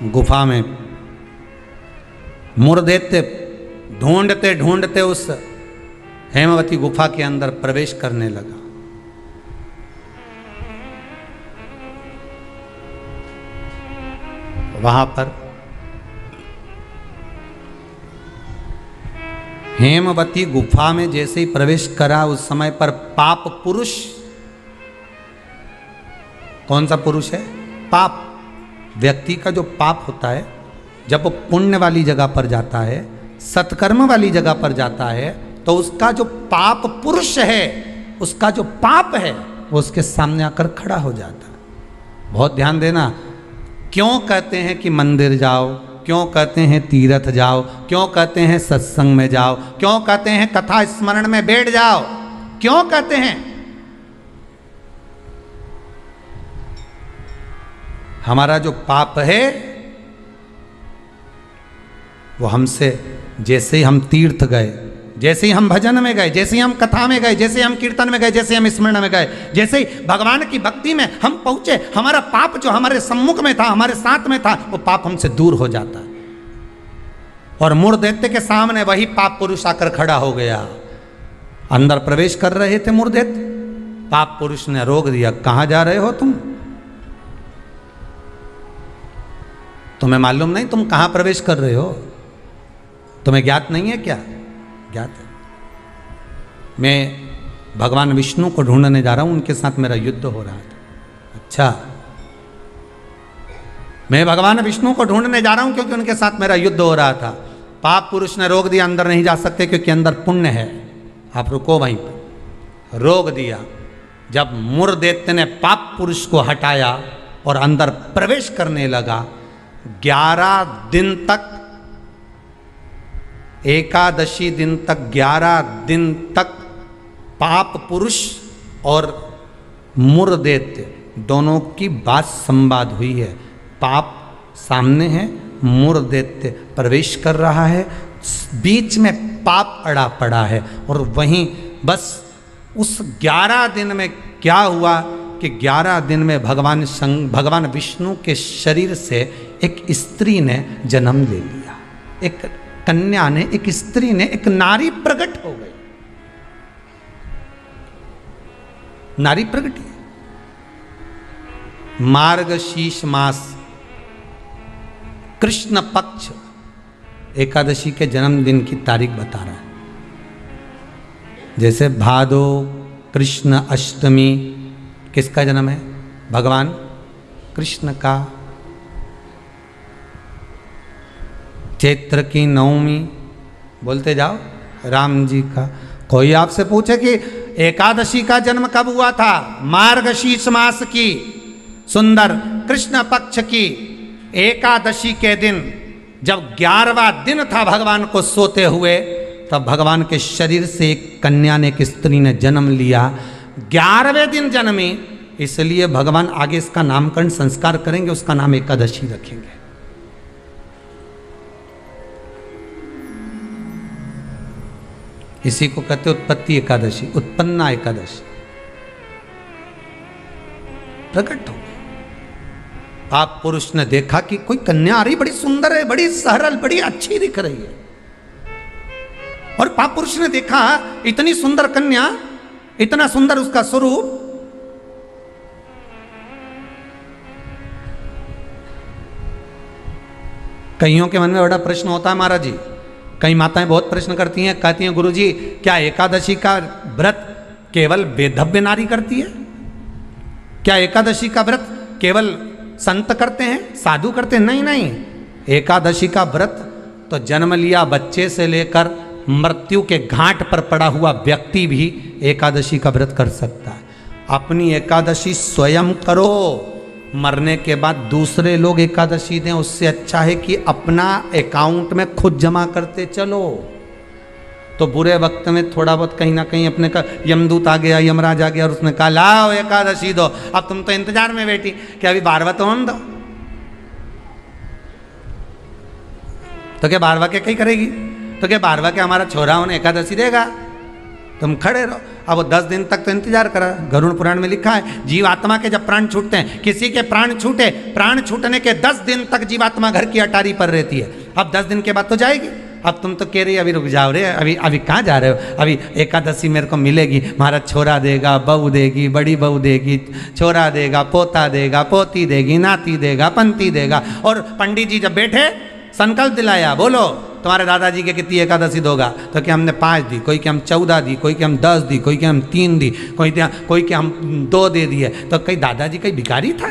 गुफा में मूर्धेत्य ढूंढते ढूंढते उस हेमवती गुफा के अंदर प्रवेश करने लगा। वहां पर हेमवती गुफा में जैसे ही प्रवेश करा, उस समय पर पाप पुरुष, कौन सा पुरुष है? पाप व्यक्ति का जो पाप होता है, जब वो पुण्य वाली जगह पर जाता है, सत्कर्म वाली जगह पर जाता है, तो उसका जो पाप पुरुष है, उसका जो पाप है, वो उसके सामने आकर खड़ा हो जाता है। बहुत ध्यान देना, क्यों कहते हैं कि मंदिर जाओ, क्यों कहते हैं तीर्थ जाओ, क्यों कहते हैं सत्संग में जाओ, क्यों कहते हैं कथा स्मरण में बैठ जाओ, क्यों कहते हैं? हमारा जो पाप है वो हमसे, जैसे ही हम तीर्थ गए, जैसे ही हम भजन में गए, जैसे ही हम कथा में गए, जैसे ही हम कीर्तन में गए, जैसे हम स्मरण में गए, जैसे ही भगवान की भक्ति में हम पहुंचे, हमारा पाप जो हमारे सम्मुख में था, हमारे साथ में था, वो पाप हमसे दूर हो जाता है। और मूर्धेत्य के सामने वही पाप पुरुष आकर खड़ा हो गया। अंदर प्रवेश कर रहे थे मूर्धेत्य, पाप पुरुष ने रोक दिया, कहां जा रहे हो तुम? तुम्हें मालूम नहीं तुम कहां प्रवेश कर रहे हो? तुम्हें ज्ञात नहीं है क्या? ज्ञात है। मैं भगवान विष्णु को ढूंढने जा रहा हूं, उनके साथ मेरा युद्ध हो रहा था। अच्छा, मैं भगवान विष्णु को ढूंढने जा रहा हूं क्योंकि उनके साथ मेरा युद्ध हो रहा था। पाप पुरुष ने रोक दिया, अंदर नहीं जा सकते क्योंकि अंदर पुण्य है, आप रुको वहीं पर। रोक दिया। जब मूर्धेत्य ने पाप पुरुष को हटाया और अंदर प्रवेश करने लगा, 11 दिन तक, एकादशी दिन तक, 11 दिन तक पाप पुरुष और मूर्धेत्य दोनों की बात संवाद हुई है। पाप सामने है, मूर्धेत्य प्रवेश कर रहा है, बीच में पाप अड़ा पड़ा है। और वहीं बस उस 11 दिन में क्या हुआ कि 11 दिन में भगवान विष्णु के शरीर से एक स्त्री ने जन्म ले लिया। एक कन्या ने, एक स्त्री ने, एक नारी प्रकट हो गई। नारी प्रकट है। मार्गशीर्ष मास कृष्ण पक्ष एकादशी के जन्मदिन की तारीख बता रहा है। जैसे भादो कृष्ण अष्टमी, किसका जन्म है? भगवान कृष्ण का। चैत्र की नवमी, बोलते जाओ, राम जी का। कोई आपसे पूछे कि एकादशी का जन्म कब हुआ था? मार्गशीर्ष मास की सुंदर कृष्ण पक्ष की एकादशी के दिन, जब 11वां दिन था भगवान को सोते हुए, तब भगवान के शरीर से एक कन्या ने, एक स्त्री ने जन्म लिया। 11वें दिन जन्मी, इसलिए भगवान आगे इसका नामकरण संस्कार करेंगे, उसका नाम एकादशी रखेंगे। इसी को कहते उत्पत्ति एकादशी, उत्पन्ना एकादशी। प्रकट हो गए। आप पुरुष ने देखा कि कोई कन्या आ रही, बड़ी सुंदर है, बड़ी सरल, बड़ी अच्छी दिख रही है। और पाप पुरुष ने देखा इतनी सुंदर कन्या, इतना सुंदर उसका स्वरूप। कईयों के मन में बड़ा प्रश्न होता है महाराज जी, कई माताएं बहुत प्रश्न करती हैं, कहती हैं गुरुजी क्या एकादशी का व्रत केवल वेधव्य नारी करती है? क्या एकादशी का व्रत केवल संत करते हैं, साधु करते हैं? नहीं नहीं, एकादशी का व्रत तो जन्म लिया बच्चे से लेकर मृत्यु के घाट पर पड़ा हुआ व्यक्ति भी एकादशी का व्रत कर सकता है। अपनी एकादशी स्वयं करो, मरने के बाद दूसरे लोग एकादशी दें, उससे अच्छा है कि अपना अकाउंट में खुद जमा करते चलो। तो बुरे वक्त में थोड़ा बहुत कहीं ना कहीं अपने का यमदूत आ गया, यमराज आ गया और उसने कहा लाओ एकादशी दो। अब तुम तो इंतजार में बैठी कि अभी 12वां तो हम दो, तो क्या 12वां के कहीं करेगी? तो क्या 12वां के हमारा छोरा उन्हें एकादशी देगा? तुम खड़े रहो। अब वो 10 दिन तक तो इंतजार करा। गरुड़ पुराण में लिखा है जीवात्मा के जब प्राण छूटते हैं, किसी के प्राण छूटे, प्राण छूटने के 10 दिन तक जीवात्मा घर की अटारी पर रहती है। अब 10 दिन के बाद तो जाएगी। अब तुम तो कह रही अभी रुक जाओ रे, अभी कहाँ जा रहे हो? अभी एकादशी मेरे को मिलेगी, हमारा छोरा देगा, बहू देगी, बड़ी बहू देगी, छोरा देगा, पोता देगा, पोती देगी, नाती देगा, पंती देगा। और पंडित जी जब बैठे संकल्प दिलाया, बोलो तुम्हारे दादाजी के कितनी एकादशी दोगा? तो क्या हमने 5 दी, कोई के हम 14 दी, कोई के हम 10 दी, कोई के हम 3 दी, कोई के हम 2 दे दिए। तो कहीं दादाजी कहीं भिखारी था?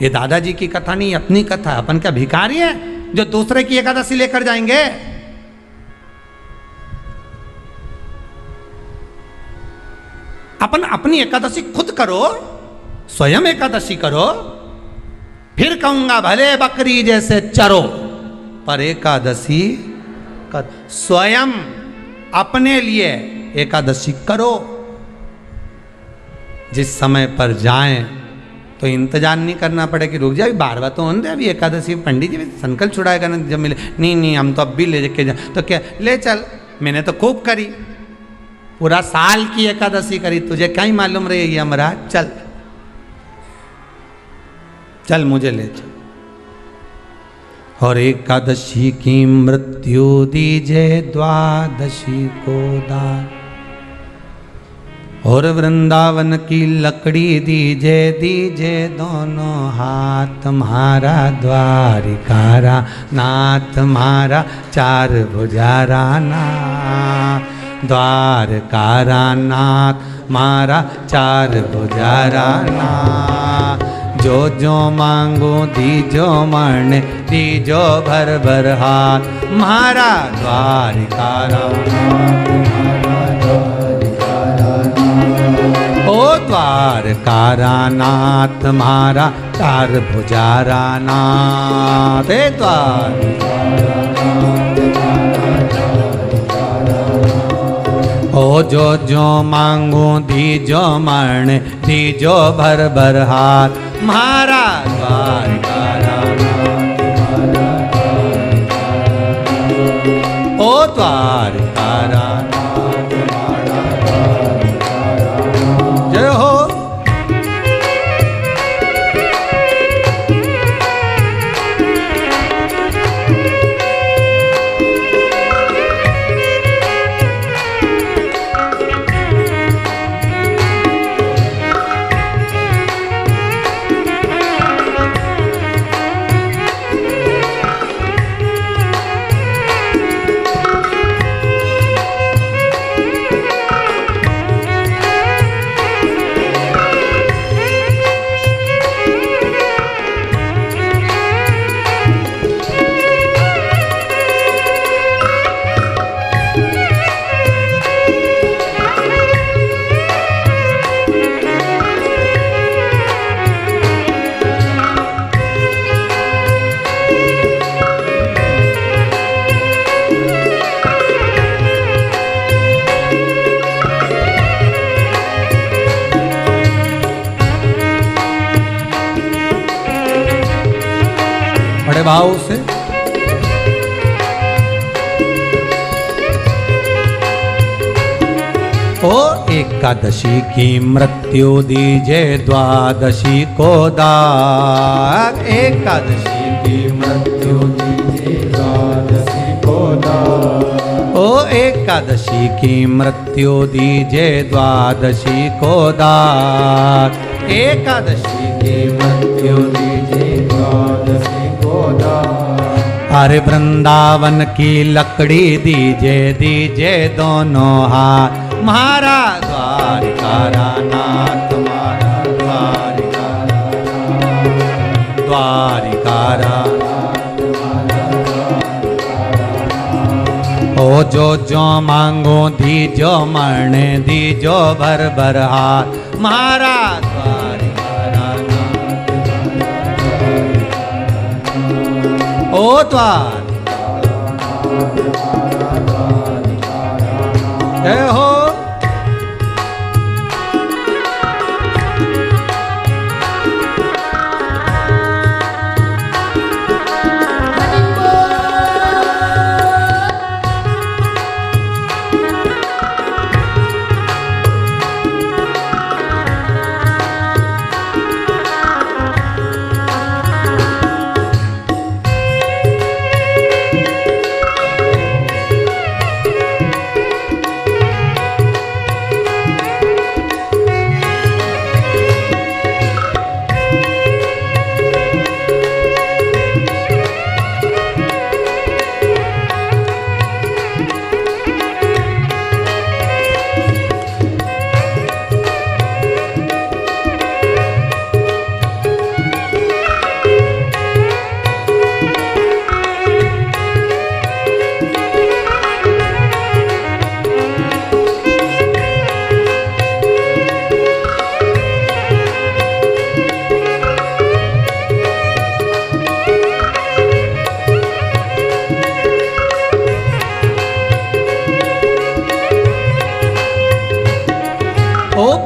ये दादाजी की कथा नहीं, अपनी कथा। अपन क्या भिखारी है जो दूसरे की एकादशी लेकर जाएंगे? अपन अपनी एकादशी खुद करो, स्वयं एकादशी करो, फिर कहूंगा भले बकरी जैसे चरो, पर एकादशी कर। स्वयं अपने लिए एकादशी करो। जिस समय पर जाएं तो इंतजार नहीं करना पड़े कि रुक जाए, 12वां तो होने दे, अभी एकादशी पंडित जी संकल्प छुड़ाएगा ना जब मिले। नहीं हम तो अब भी ले के जाए। तो क्या ले चल, मैंने तो खूब करी, पूरा साल की एकादशी करी, तुझे क्या ही मालूम रही है यमराज? चल चल मुझे ले चल। और एकादशी की मृत्यु दीजे द्वादशी को दान, और वृंदावन की लकड़ी दीजे दोनों हाथ, मारा द्वारिकारा नाथ, मारा 4 भुजारा नाथ, द्वारकारा नाथ मारा 4 भुजारा नाथ। जो मांगो दीजो मरने, दीजो भर भर हाथ, मारा द्वारिकारा ओ द्वारकारा नाथ, मारा 4 भुजारा नाथ। ओ जो मांगो दीजो मरने, दीजो भर भर हाथ, मारा द्वारकारा नाथ, ओ द्वारकारा जय हो। बड़े भाव से ओ एकादशी की मृत्यु दीजे द्वादशी को दान, एकादशी की मृत्यु दीजे द्वादशी को दान, ओ एकादशी की मृत्यु दीजे द्वादशी को दान, एकादशी की मृत्यु दीजे द्वादशी। अरे वृंदावन की लकड़ी दीजे दोनों हाथ, मारा द्वारिकारा नाथ, मारा द्वारिकारा नाथ, द्वारिकारा नाथ, मारा ओ जो मांगो दीजो मण दीजो भर भर हाथ मारा ओ द्वार जय हो।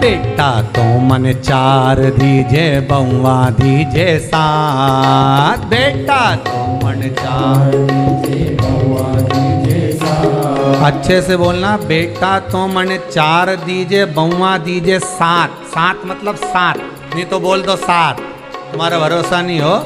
बेटा तो मन चार दीजे बउआ दीजे साथ बेटा तो मन चार दीजे बउआ दीजे साथ। अच्छे से बोलना बेटा तो मन चार दीजे बउआ दीजे सात। सात मतलब सात, नहीं तो बोल दो सात, तुम्हारा भरोसा नहीं हो।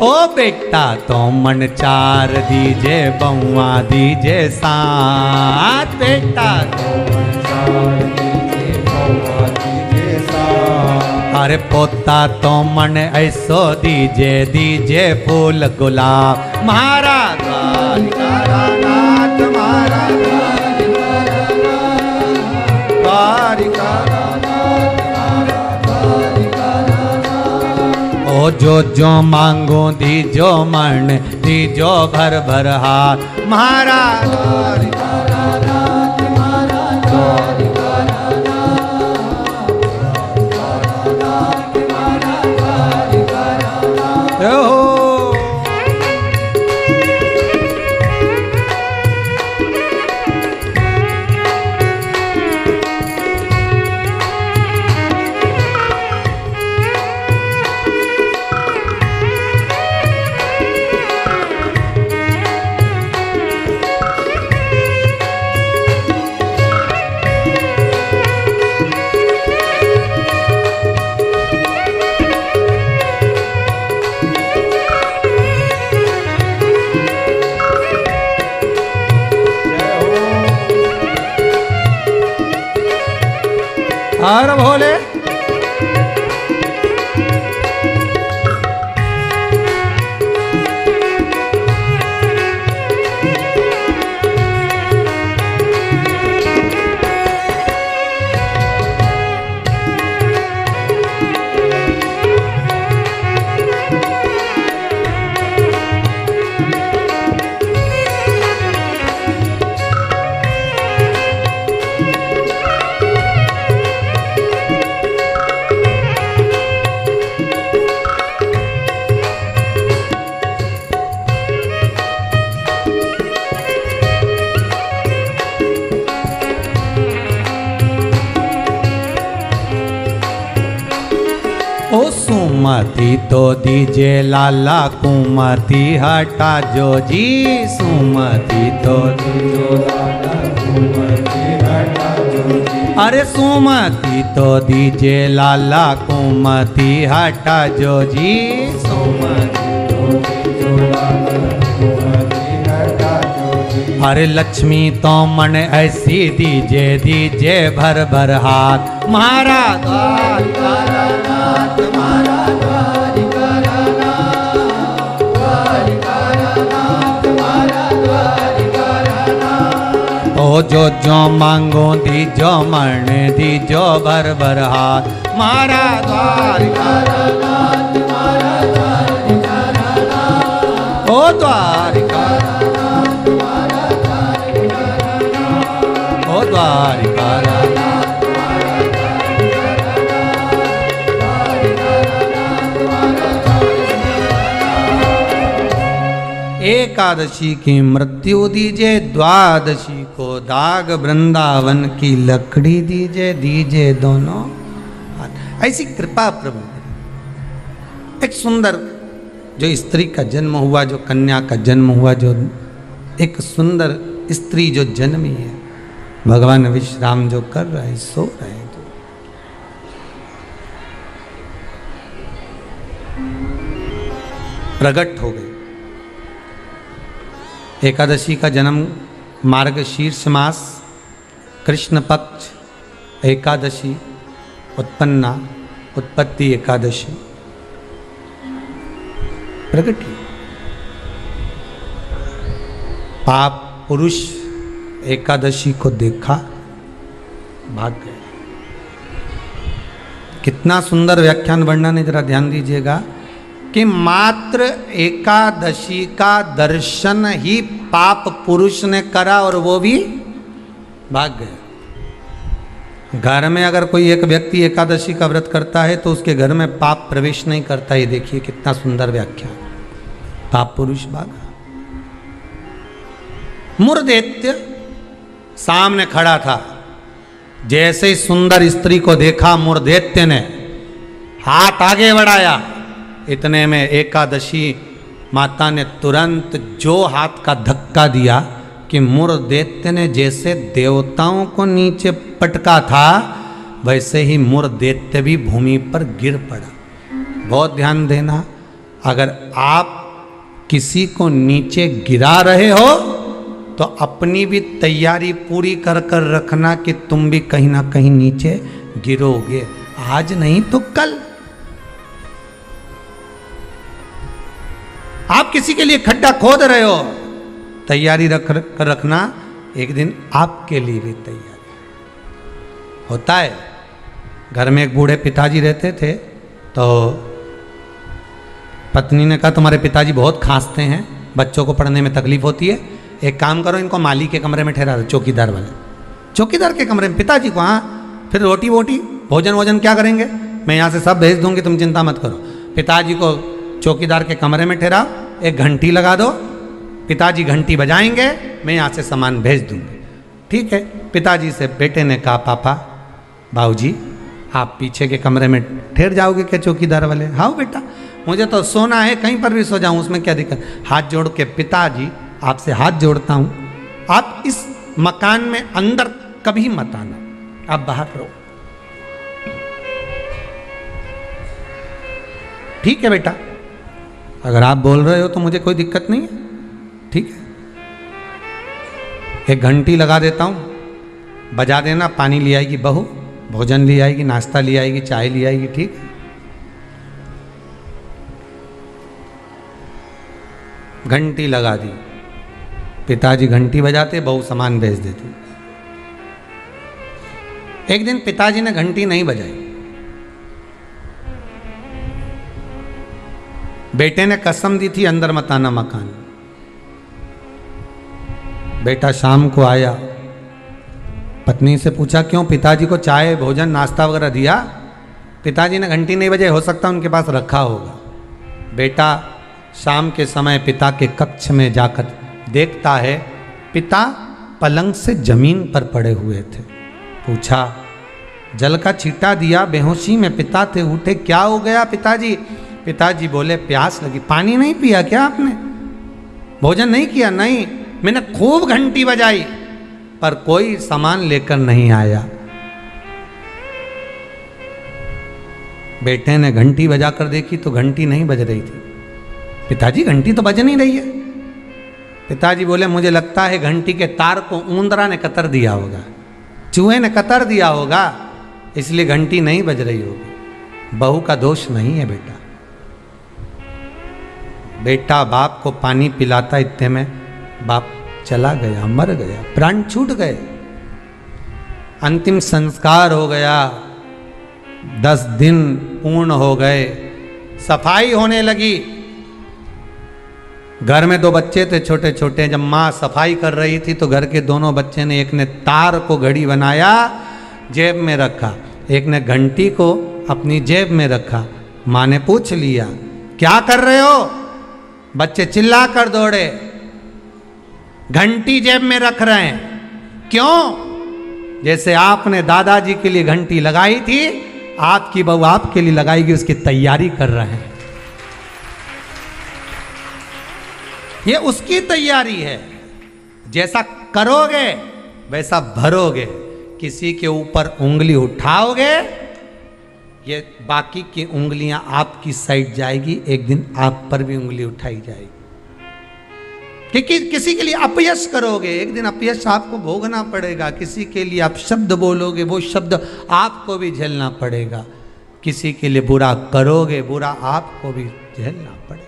ओ बेटा तो मन चार दीजे बउआ दीजे सात बेटा तो मन चार दीजे बउआ दीजे सात। अरे पोता तो मन ऐसो दीजे दीजे फूल गुलाब मारा द्वारिकानाथ मारा ओ जो मांगो दीजो मन दीजो भर भर हाथ मारा द्वारिकानाथ मारा द्वारिकानाथ मारा द्वारिकानाथ। हर भोले सुमति तो दीजे लाला कुमति हटा जो जी सुमति तो दीजो लाला कुमति हटा जो जी। अरे सुमति तो दीजे लाला कुमति हटा जो जी सुमति तो दीजो लाला कुमति हटा जो जी। अरे लक्ष्मी तो मन ऐसी दीजे दीजे भर भर हाथ मारा द्वारिकानाथ मारा द्वारिकानाथ द्वारिकानाथ मारा द्वारिकानाथ। ओ जो मांगो दीजो मण दीजो भर भर हाथ मारा द्वारिकानाथ मारा द्वारिकानाथ। ओ द्वारिकानाथ मारा द्वारिकानाथ। द्वारिका राजा। एकादशी की मृत्यु दीजिए, द्वादशी को दाग वृंदावन की लकड़ी दीजिए, दीजिए दोनों हाथ। ऐसी कृपा प्रभु। एक सुंदर जो स्त्री का जन्म हुआ, जो कन्या का जन्म हुआ, जो एक सुंदर स्त्री जो जन्मी है, भगवान विश्राम जो कर रहे हैं, सो रहे हैं, प्रकट हो गए। एकादशी का जन्म मार्गशीर्ष मास कृष्ण पक्ष एकादशी उत्पन्ना, उत्पत्ति एकादशी प्रगति। पाप पुरुष एकादशी को देखा, भाग गए। कितना सुंदर व्याख्यान वर्णन है, जरा ध्यान दीजिएगा कि मात्र एकादशी का दर्शन ही पाप पुरुष ने करा और वो भी भाग गया। घर में अगर कोई एक व्यक्ति एकादशी का व्रत करता है तो उसके घर में पाप प्रवेश नहीं करता। ये देखिए कितना सुंदर व्याख्यान। पाप पुरुष भागा। मुरदैत्य सामने खड़ा था। जैसे ही सुंदर स्त्री को देखा, मुरदैत्य ने हाथ आगे बढ़ाया। इतने में एकादशी माता ने तुरंत जो हाथ का धक्का दिया कि मुरदैत्य ने जैसे देवताओं को नीचे पटका था, वैसे ही मुरदैत्य भी भूमि पर गिर पड़ा। बहुत ध्यान देना, अगर आप किसी को नीचे गिरा रहे हो तो अपनी भी तैयारी पूरी कर कर रखना कि तुम भी कहीं ना कहीं नीचे गिरोगे, आज नहीं तो कल। आप किसी के लिए खड्डा खोद रहे हो, तैयारी कर रखना, एक दिन आपके लिए भी तैयारी होता है। घर में एक बूढ़े पिताजी रहते थे, तो पत्नी ने कहा तुम्हारे पिताजी बहुत खांसते हैं, बच्चों को पढ़ने में तकलीफ होती है, एक काम करो इनको माली के कमरे में ठहरा दो, चौकीदार वाले। चौकीदार के कमरे में पिताजी को, हाँ, फिर रोटी वोटी भोजन वोजन क्या करेंगे, मैं यहाँ से सब भेज दूंगी, तुम चिंता मत करो। पिताजी को चौकीदार के कमरे में ठहराओ, एक घंटी लगा दो, पिताजी घंटी बजाएंगे, मैं यहाँ से सामान भेज दूंगी। ठीक है। पिताजी से बेटे ने कहा पापा, बाबूजी आप पीछे के कमरे में ठहर जाओगे क्या चौकीदार वाले? हाँ बेटा, मुझे तो सोना है, कहीं पर भी सो जाऊं, उसमें क्या दिक्कत। हाथ जोड़ के पिताजी आपसे हाथ जोड़ता हूं, आप इस मकान में अंदर कभी मत आना, आप बाहर रहो। ठीक है बेटा, अगर आप बोल रहे हो तो मुझे कोई दिक्कत नहीं है। ठीक है, एक घंटी लगा देता हूं, बजा देना, पानी ले आएगी बहू, भोजन ले आएगी, नाश्ता ले आएगी, चाय ले आएगी। ठीक है। घंटी लगा दी, पिताजी घंटी बजाते, बहू सामान भेज देती। एक दिन पिताजी ने घंटी नहीं बजाई, बेटे ने कसम दी थी अंदर मत आना मकान। बेटा शाम को आया, पत्नी से पूछा क्यों, पिताजी को चाय भोजन नाश्ता वगैरह दिया? पिताजी ने घंटी नहीं बजाई, हो सकता उनके पास रखा होगा। बेटा शाम के समय पिता के कक्ष में जाकर देखता है, पिता पलंग से जमीन पर पड़े हुए थे। पूछा, जल का छींटा दिया, बेहोशी में पिता थे, उठे, क्या हो गया पिताजी? पिताजी बोले, प्यास लगी। पानी नहीं पिया क्या आपने? भोजन नहीं किया? नहीं, मैंने खूब घंटी बजाई पर कोई सामान लेकर नहीं आया। बेटे ने घंटी बजाकर देखी तो घंटी नहीं बज रही थी। पिताजी घंटी तो बज नहीं रही है। पिताजी बोले, मुझे लगता है घंटी के तार को ऊंदरा ने कतर दिया होगा, चूहे ने कतर दिया होगा, इसलिए घंटी नहीं बज रही होगी। बहू का दोष नहीं है बेटा। बेटा बाप को पानी पिलाता, इतने में बाप चला गया, मर गया, प्राण छूट गए, अंतिम संस्कार हो गया, 10 दिन पूर्ण हो गए, सफाई होने लगी। घर में दो बच्चे थे छोटे छोटे, जब माँ सफाई कर रही थी तो घर के दोनों बच्चे ने, एक ने तार को घड़ी बनाया जेब में रखा, एक ने घंटी को अपनी जेब में रखा। माँ ने पूछ लिया क्या कर रहे हो? बच्चे चिल्ला कर दौड़े, घंटी जेब में रख रहे हैं। क्यों? जैसे आपने दादाजी के लिए घंटी लगाई थी, आपकी बहू आपके लिए लगाएगी, उसकी तैयारी कर रहे हैं। ये उसकी तैयारी है, जैसा करोगे वैसा भरोगे। किसी के ऊपर उंगली उठाओगे, ये बाकी की उंगलियां आपकी साइड जाएगी, एक दिन आप पर भी उंगली उठाई जाएगी। कि किसी के लिए अपयश करोगे, एक दिन अपयश आपको भोगना पड़ेगा। किसी के लिए आप शब्द बोलोगे, वो शब्द आपको भी झेलना पड़ेगा। किसी के लिए बुरा करोगे, बुरा आपको भी झेलना पड़ेगा।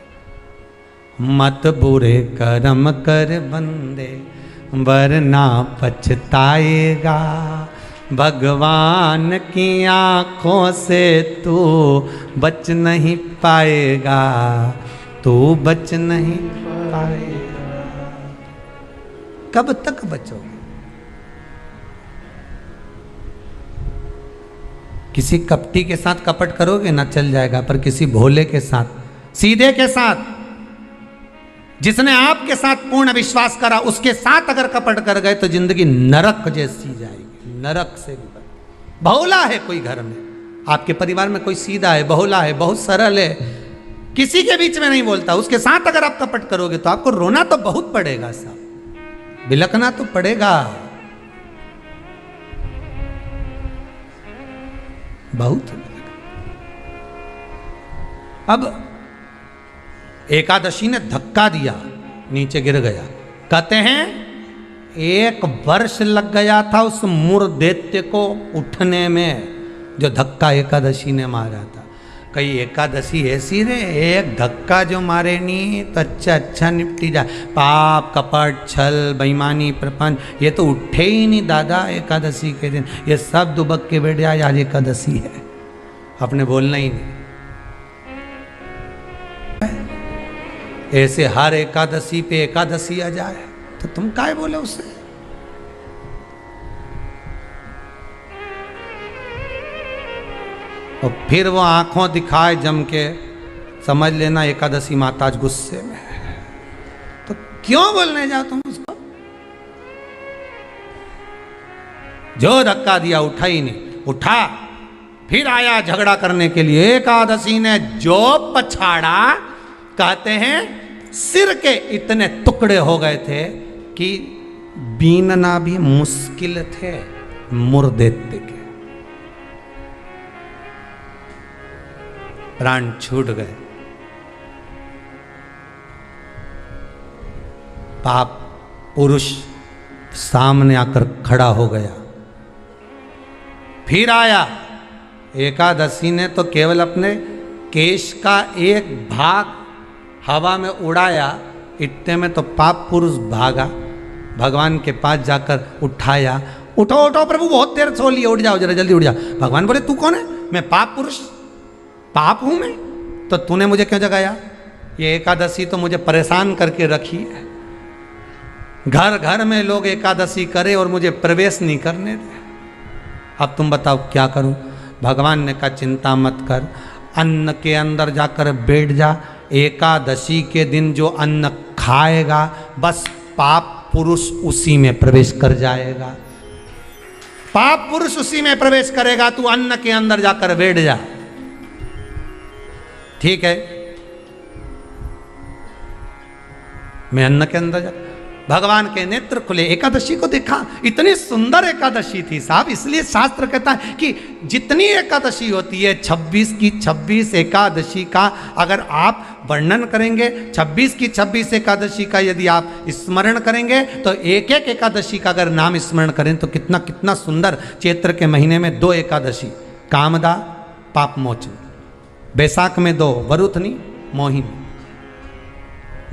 मत बुरे कर्म कर बंदे, वरना पछताएगा। भगवान की आंखों से तू बच नहीं पाएगा, तू बच नहीं पाएगा। कब तक बचोगे? किसी कपटी के साथ कपट करोगे ना, चल जाएगा, पर किसी भोले के साथ, सीधे के साथ, जिसने आपके साथ पूर्ण विश्वास करा, उसके साथ अगर कपट कर गए तो जिंदगी नरक जैसी जाएगी, नरक से भी। भोला है कोई घर में, आपके परिवार में कोई सीधा है, भोला है, बहुत सरल है, किसी के बीच में नहीं बोलता, उसके साथ अगर आप कपट करोगे तो आपको रोना तो बहुत पड़ेगा साहब, बिलखना तो पड़ेगा, बहुत। अब एकादशी ने धक्का दिया, नीचे गिर गया। कहते हैं 1 वर्ष लग गया था उस मूर दैत्य को उठने में, जो धक्का एकादशी ने मारा था। कई एकादशी ऐसी रे, एक धक्का जो मारे नहीं तो अच्छा निपटी जाए। पाप कपट छल बेईमानी प्रपंच, ये तो उठे ही नहीं दादा एकादशी के दिन, ये सब दुबक के बैठ जाए, आज एकादशी है, आपने बोलना ही नहीं। ऐसे हर एकादशी पे एकादशी आ जाए तो तुम काय बोले उसे? और फिर वो आंखों दिखाए जम के, समझ लेना एकादशी माता आज गुस्से में है। तो क्यों बोलने जाओ तुम उसको? जो धक्का दिया उठा ही नहीं, उठा फिर आया झगड़ा करने के लिए। एकादशी ने जो पछाड़ा, कहते हैं सिर के इतने टुकड़े हो गए थे कि बीनना भी मुश्किल थे मुर्दैत्य के, प्राण छूट गए। पाप पुरुष सामने आकर खड़ा हो गया। फिर आया एकादशी ने तो केवल अपने केश का एक भाग हवा में उड़ाया, इतने में तो पाप पुरुष भागा, भगवान के पास जाकर उठाया। उठो उठो प्रभु, बहुत देर सो लिए, उठ जाओ जरा जल्दी उठ जाओ। भगवान बोले तू कौन है? मैं पाप पुरुष, पाप हूं मैं, तो तूने मुझे क्यों जगाया? ये एकादशी तो मुझे परेशान करके रखी है। घर घर में लोग एकादशी करे और मुझे प्रवेश नहीं करने दे। अब तुम बताओ क्या करूं? भगवान ने कहा चिंता मत कर, अन्न के अंदर जाकर बैठ जा। एकादशी के दिन जो अन्न खाएगा, बस पाप पुरुष उसी में प्रवेश कर जाएगा, पाप पुरुष उसी में प्रवेश करेगा। तू अन्न के अंदर जाकर बैठ जा, ठीक है? मैं अन्न के अंदर जा, भगवान के नेत्र खुले, एकादशी को देखा, इतनी सुंदर एकादशी थी साहब। इसलिए शास्त्र कहता है कि जितनी एकादशी होती है, 26 की 26 एकादशी का अगर आप वर्णन करेंगे, 26 की 26 एकादशी का यदि आप स्मरण करेंगे, तो एक एक एकादशी का अगर नाम स्मरण करें तो कितना कितना सुंदर। चैत्र के महीने में 2 एकादशी, कामदा पाप मोचन, बैसाख में 2 वरुथनी मोहिनी,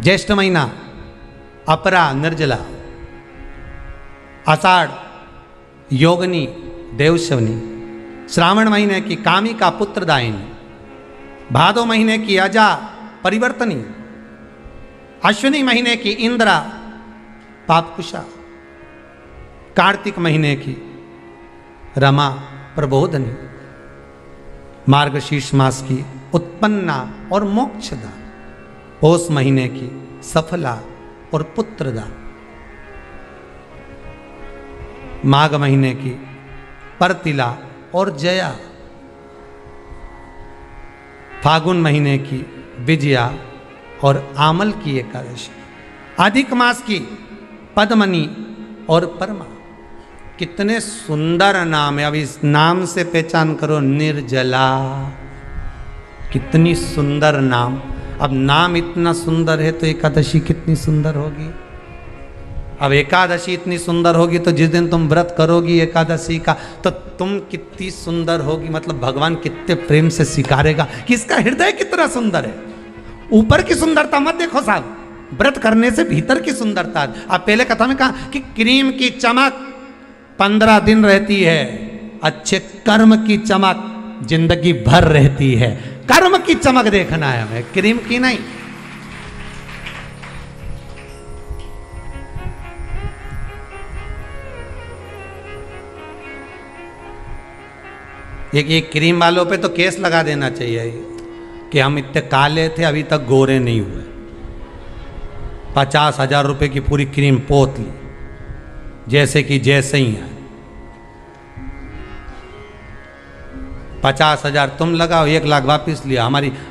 ज्येष्ठ महीना अपरा निर्जला, आषाढ़ योगनी देवशवनी, श्रावण महीने की कामिका पुत्रदायिनी, भादो महीने की अजा परिवर्तनी, अश्विनी महीने की इंद्रा पापकुशा, कार्तिक महीने की रमा प्रबोधनी, मार्गशीर्ष मास की उत्पन्ना और मोक्षदा, पौष महीने की सफला और पुत्रदा, माघ महीने की परतिला और जया, फागुन महीने की विजया और आमल की एकादशी, अधिक मास की पद्मनी और परमा। कितने सुंदर नाम है। अब इस नाम से पहचान करो, निर्जला, कितनी सुंदर नाम। अब नाम इतना सुंदर है तो एकादशी कितनी सुंदर होगी। अब एकादशी इतनी सुंदर होगी तो जिस दिन तुम व्रत करोगी एकादशी का तो तुम कितनी सुंदर होगी। मतलब भगवान कितने प्रेम से स्वीकारेगा कि इसका हृदय कितना सुंदर है। ऊपर की सुंदरता मत देखो साहब, व्रत करने से भीतर की सुंदरता। आप पहले कथा में कहा कि क्रीम की चमक 15 दिन रहती है, अच्छे कर्म की चमक जिंदगी भर रहती है। कर्म की चमक देखना है हमें, क्रीम की नहीं। एक क्रीम वालों पे तो केस लगा देना चाहिए कि हम इतने काले थे अभी तक गोरे नहीं हुए। 50,000 रुपए की पूरी क्रीम पोत ली, जैसे कि जैसे ही है। 50,000 तुम लगाओ, 1 लाख वापिस लिया।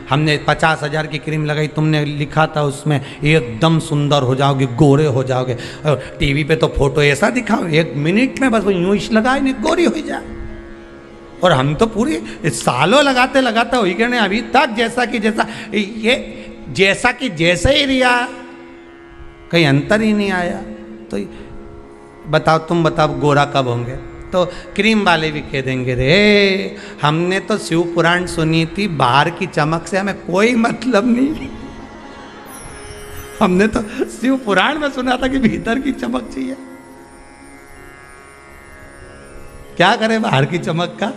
हमने 50,000 की क्रीम लगाई, तुमने लिखा था उसमें एकदम सुंदर हो जाओगे, गोरे हो जाओगे। और टीवी पे तो फोटो ऐसा दिखाओ 1 मिनट में बस वो यूं ही लगाए नहीं गोरी हो जाए। और हम तो पूरी सालों लगाते लगाते वही करने अभी तक जैसा कि जैसा, ये जैसा कि जैसे ही रिया, कहीं अंतर ही नहीं आया। तो बताओ, तुम बताओ गोरा कब होंगे? तो क्रीम वाले भी कह देंगे रे हमने तो शिव पुराण सुनी थी, बाहर की चमक से हमें कोई मतलब नहीं। हमने तो शिव पुराण में सुना था कि भीतर की चमक चाहिए। क्या करे बाहर की चमक का?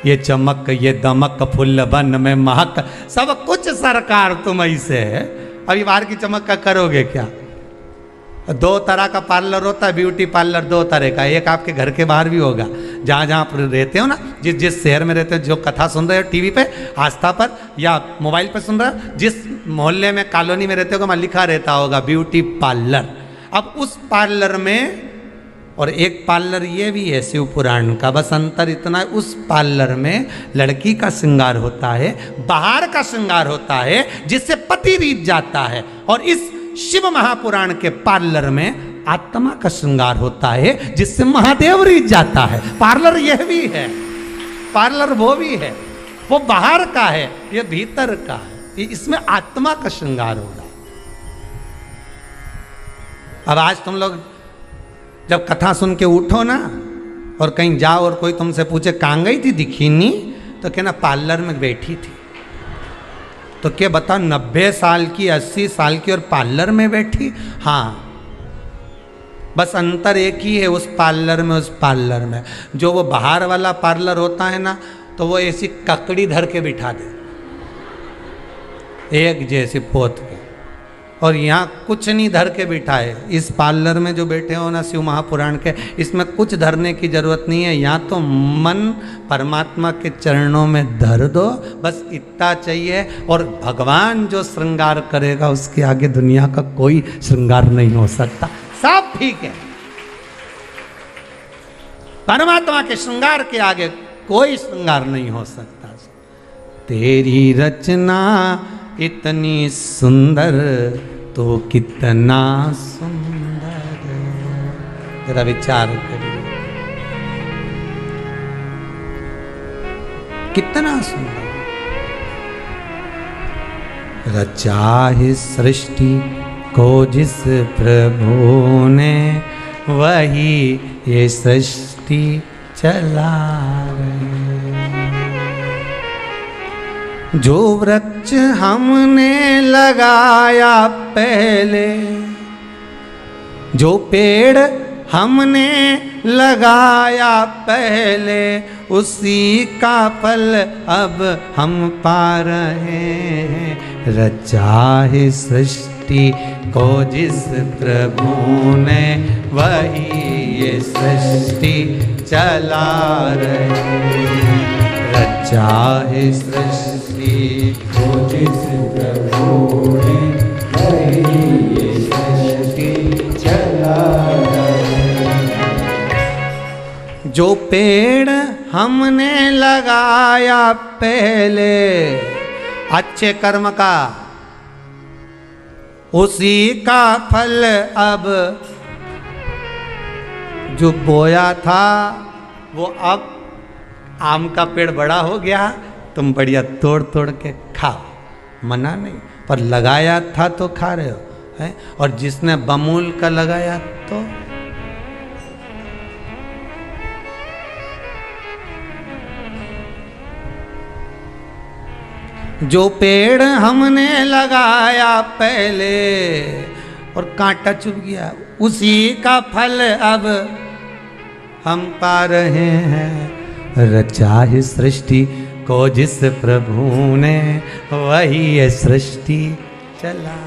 ये चमक ये दमक फुल्ल बन में महक सब कुछ सरकार तुम ऐसे है। अभी बाहर की चमक का करोगे क्या? 2 तरह का पार्लर होता है, ब्यूटी पार्लर 2 तरह का। एक आपके घर के बाहर भी होगा, जहाँ जहाँ आप रहते हो ना, जिस शहर में रहते हो, जो कथा सुन रहे हो टीवी पे, आस्था पर या मोबाइल पर सुन रहे हो, जिस मोहल्ले में कॉलोनी में रहते हो वहाँ लिखा रहता होगा ब्यूटी पार्लर। अब उस पार्लर में, और एक पार्लर ये भी है शिव पुराण का, बस अंतर इतना है, उस पार्लर में लड़की का श्रृंगार होता है, बाहर का श्रृंगार होता है जिससे पति रीत जाता है। और इस शिव महापुराण के पार्लर में आत्मा का श्रृंगार होता है जिससे महादेव रीत जाता है। पार्लर यह भी है, पार्लर वो भी है। वो बाहर का है, ये भीतर का है। इसमें आत्मा का श्रृंगार होगा। अब आज तुम लोग जब कथा सुन के उठो ना और कहीं जाओ और कोई तुमसे पूछे कहाँ गई थी, दिखी नहीं, तो कहना पार्लर में बैठी थी। तो क्या बता 90 साल की, 80 साल की और पार्लर में बैठी? हाँ, बस अंतर एक ही है उस पार्लर में, उस पार्लर में। जो वो बाहर वाला पार्लर होता है ना, तो वो ऐसी ककड़ी धर के बिठा दे, एक जैसी पोत के, और यहाँ कुछ नहीं धर के बिठाए। इस पार्लर में जो बैठे हो ना शिव महापुराण के, इसमें कुछ धरने की जरूरत नहीं है। यहाँ तो मन परमात्मा के चरणों में धर दो, बस इतना चाहिए। और भगवान जो श्रृंगार करेगा उसके आगे दुनिया का कोई श्रृंगार नहीं हो सकता। सब ठीक है, परमात्मा के श्रृंगार के आगे कोई श्रृंगार नहीं हो सकता। तेरी रचना इतनी सुंदर तो कितना सुंदर, जरा विचार करिए, कितना सुंदर। रचा है सृष्टि को जिस प्रभु ने, वही ये सृष्टि चला रहे। जो वृक्ष हमने लगाया पहले, जो पेड़ हमने लगाया पहले, उसी का फल अब हम पा रहे हैं। रचा है सृष्टि को जिस प्रभु ने, वही ये सृष्टि चला रहे हैं। रचा है सृष्टि को जिस प्रभु ने, वही ये सृष्टि चला रहे हैं। जो पेड़ हमने लगाया पहले अच्छे कर्म का, उसी का फल अब जो बोया था वो अब आम का पेड़ बड़ा हो गया, तुम बढ़िया तोड़ तोड़ के खाओ, मना नहीं, पर लगाया था तो खा रहे हो है? और जिसने बमूल का लगाया तो जो पेड़ हमने लगाया पहले और कांटा चुभ गया, उसी का फल अब हम पा रहे हैं। रचा है सृष्टि को जिस प्रभु ने, वही ये सृष्टि चला।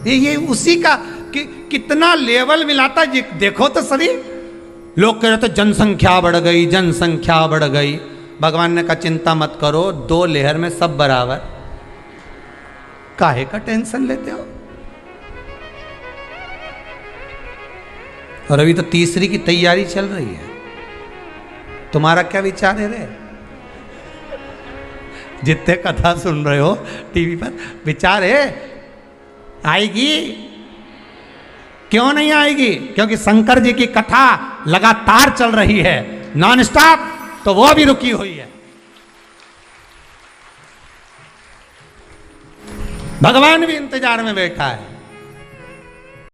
ये उसी का कितना लेवल मिलाता, देखो तो सही। लोग कह रहे थे जनसंख्या बढ़ गई, जनसंख्या बढ़ गई। भगवान ने कहा चिंता मत करो, 2 लेहर में सब बराबर, काहे का टेंशन लेते हो। और अभी तो तीसरी की तैयारी चल रही है, तुम्हारा क्या विचार है रे? जितने कथा सुन रहे हो टीवी पर, विचार है आएगी? क्यों नहीं आएगी? क्योंकि शंकर जी की कथा लगातार चल रही है, नॉन स्टॉप, तो वो भी रुकी हुई है। भगवान भी इंतजार में बैठा है।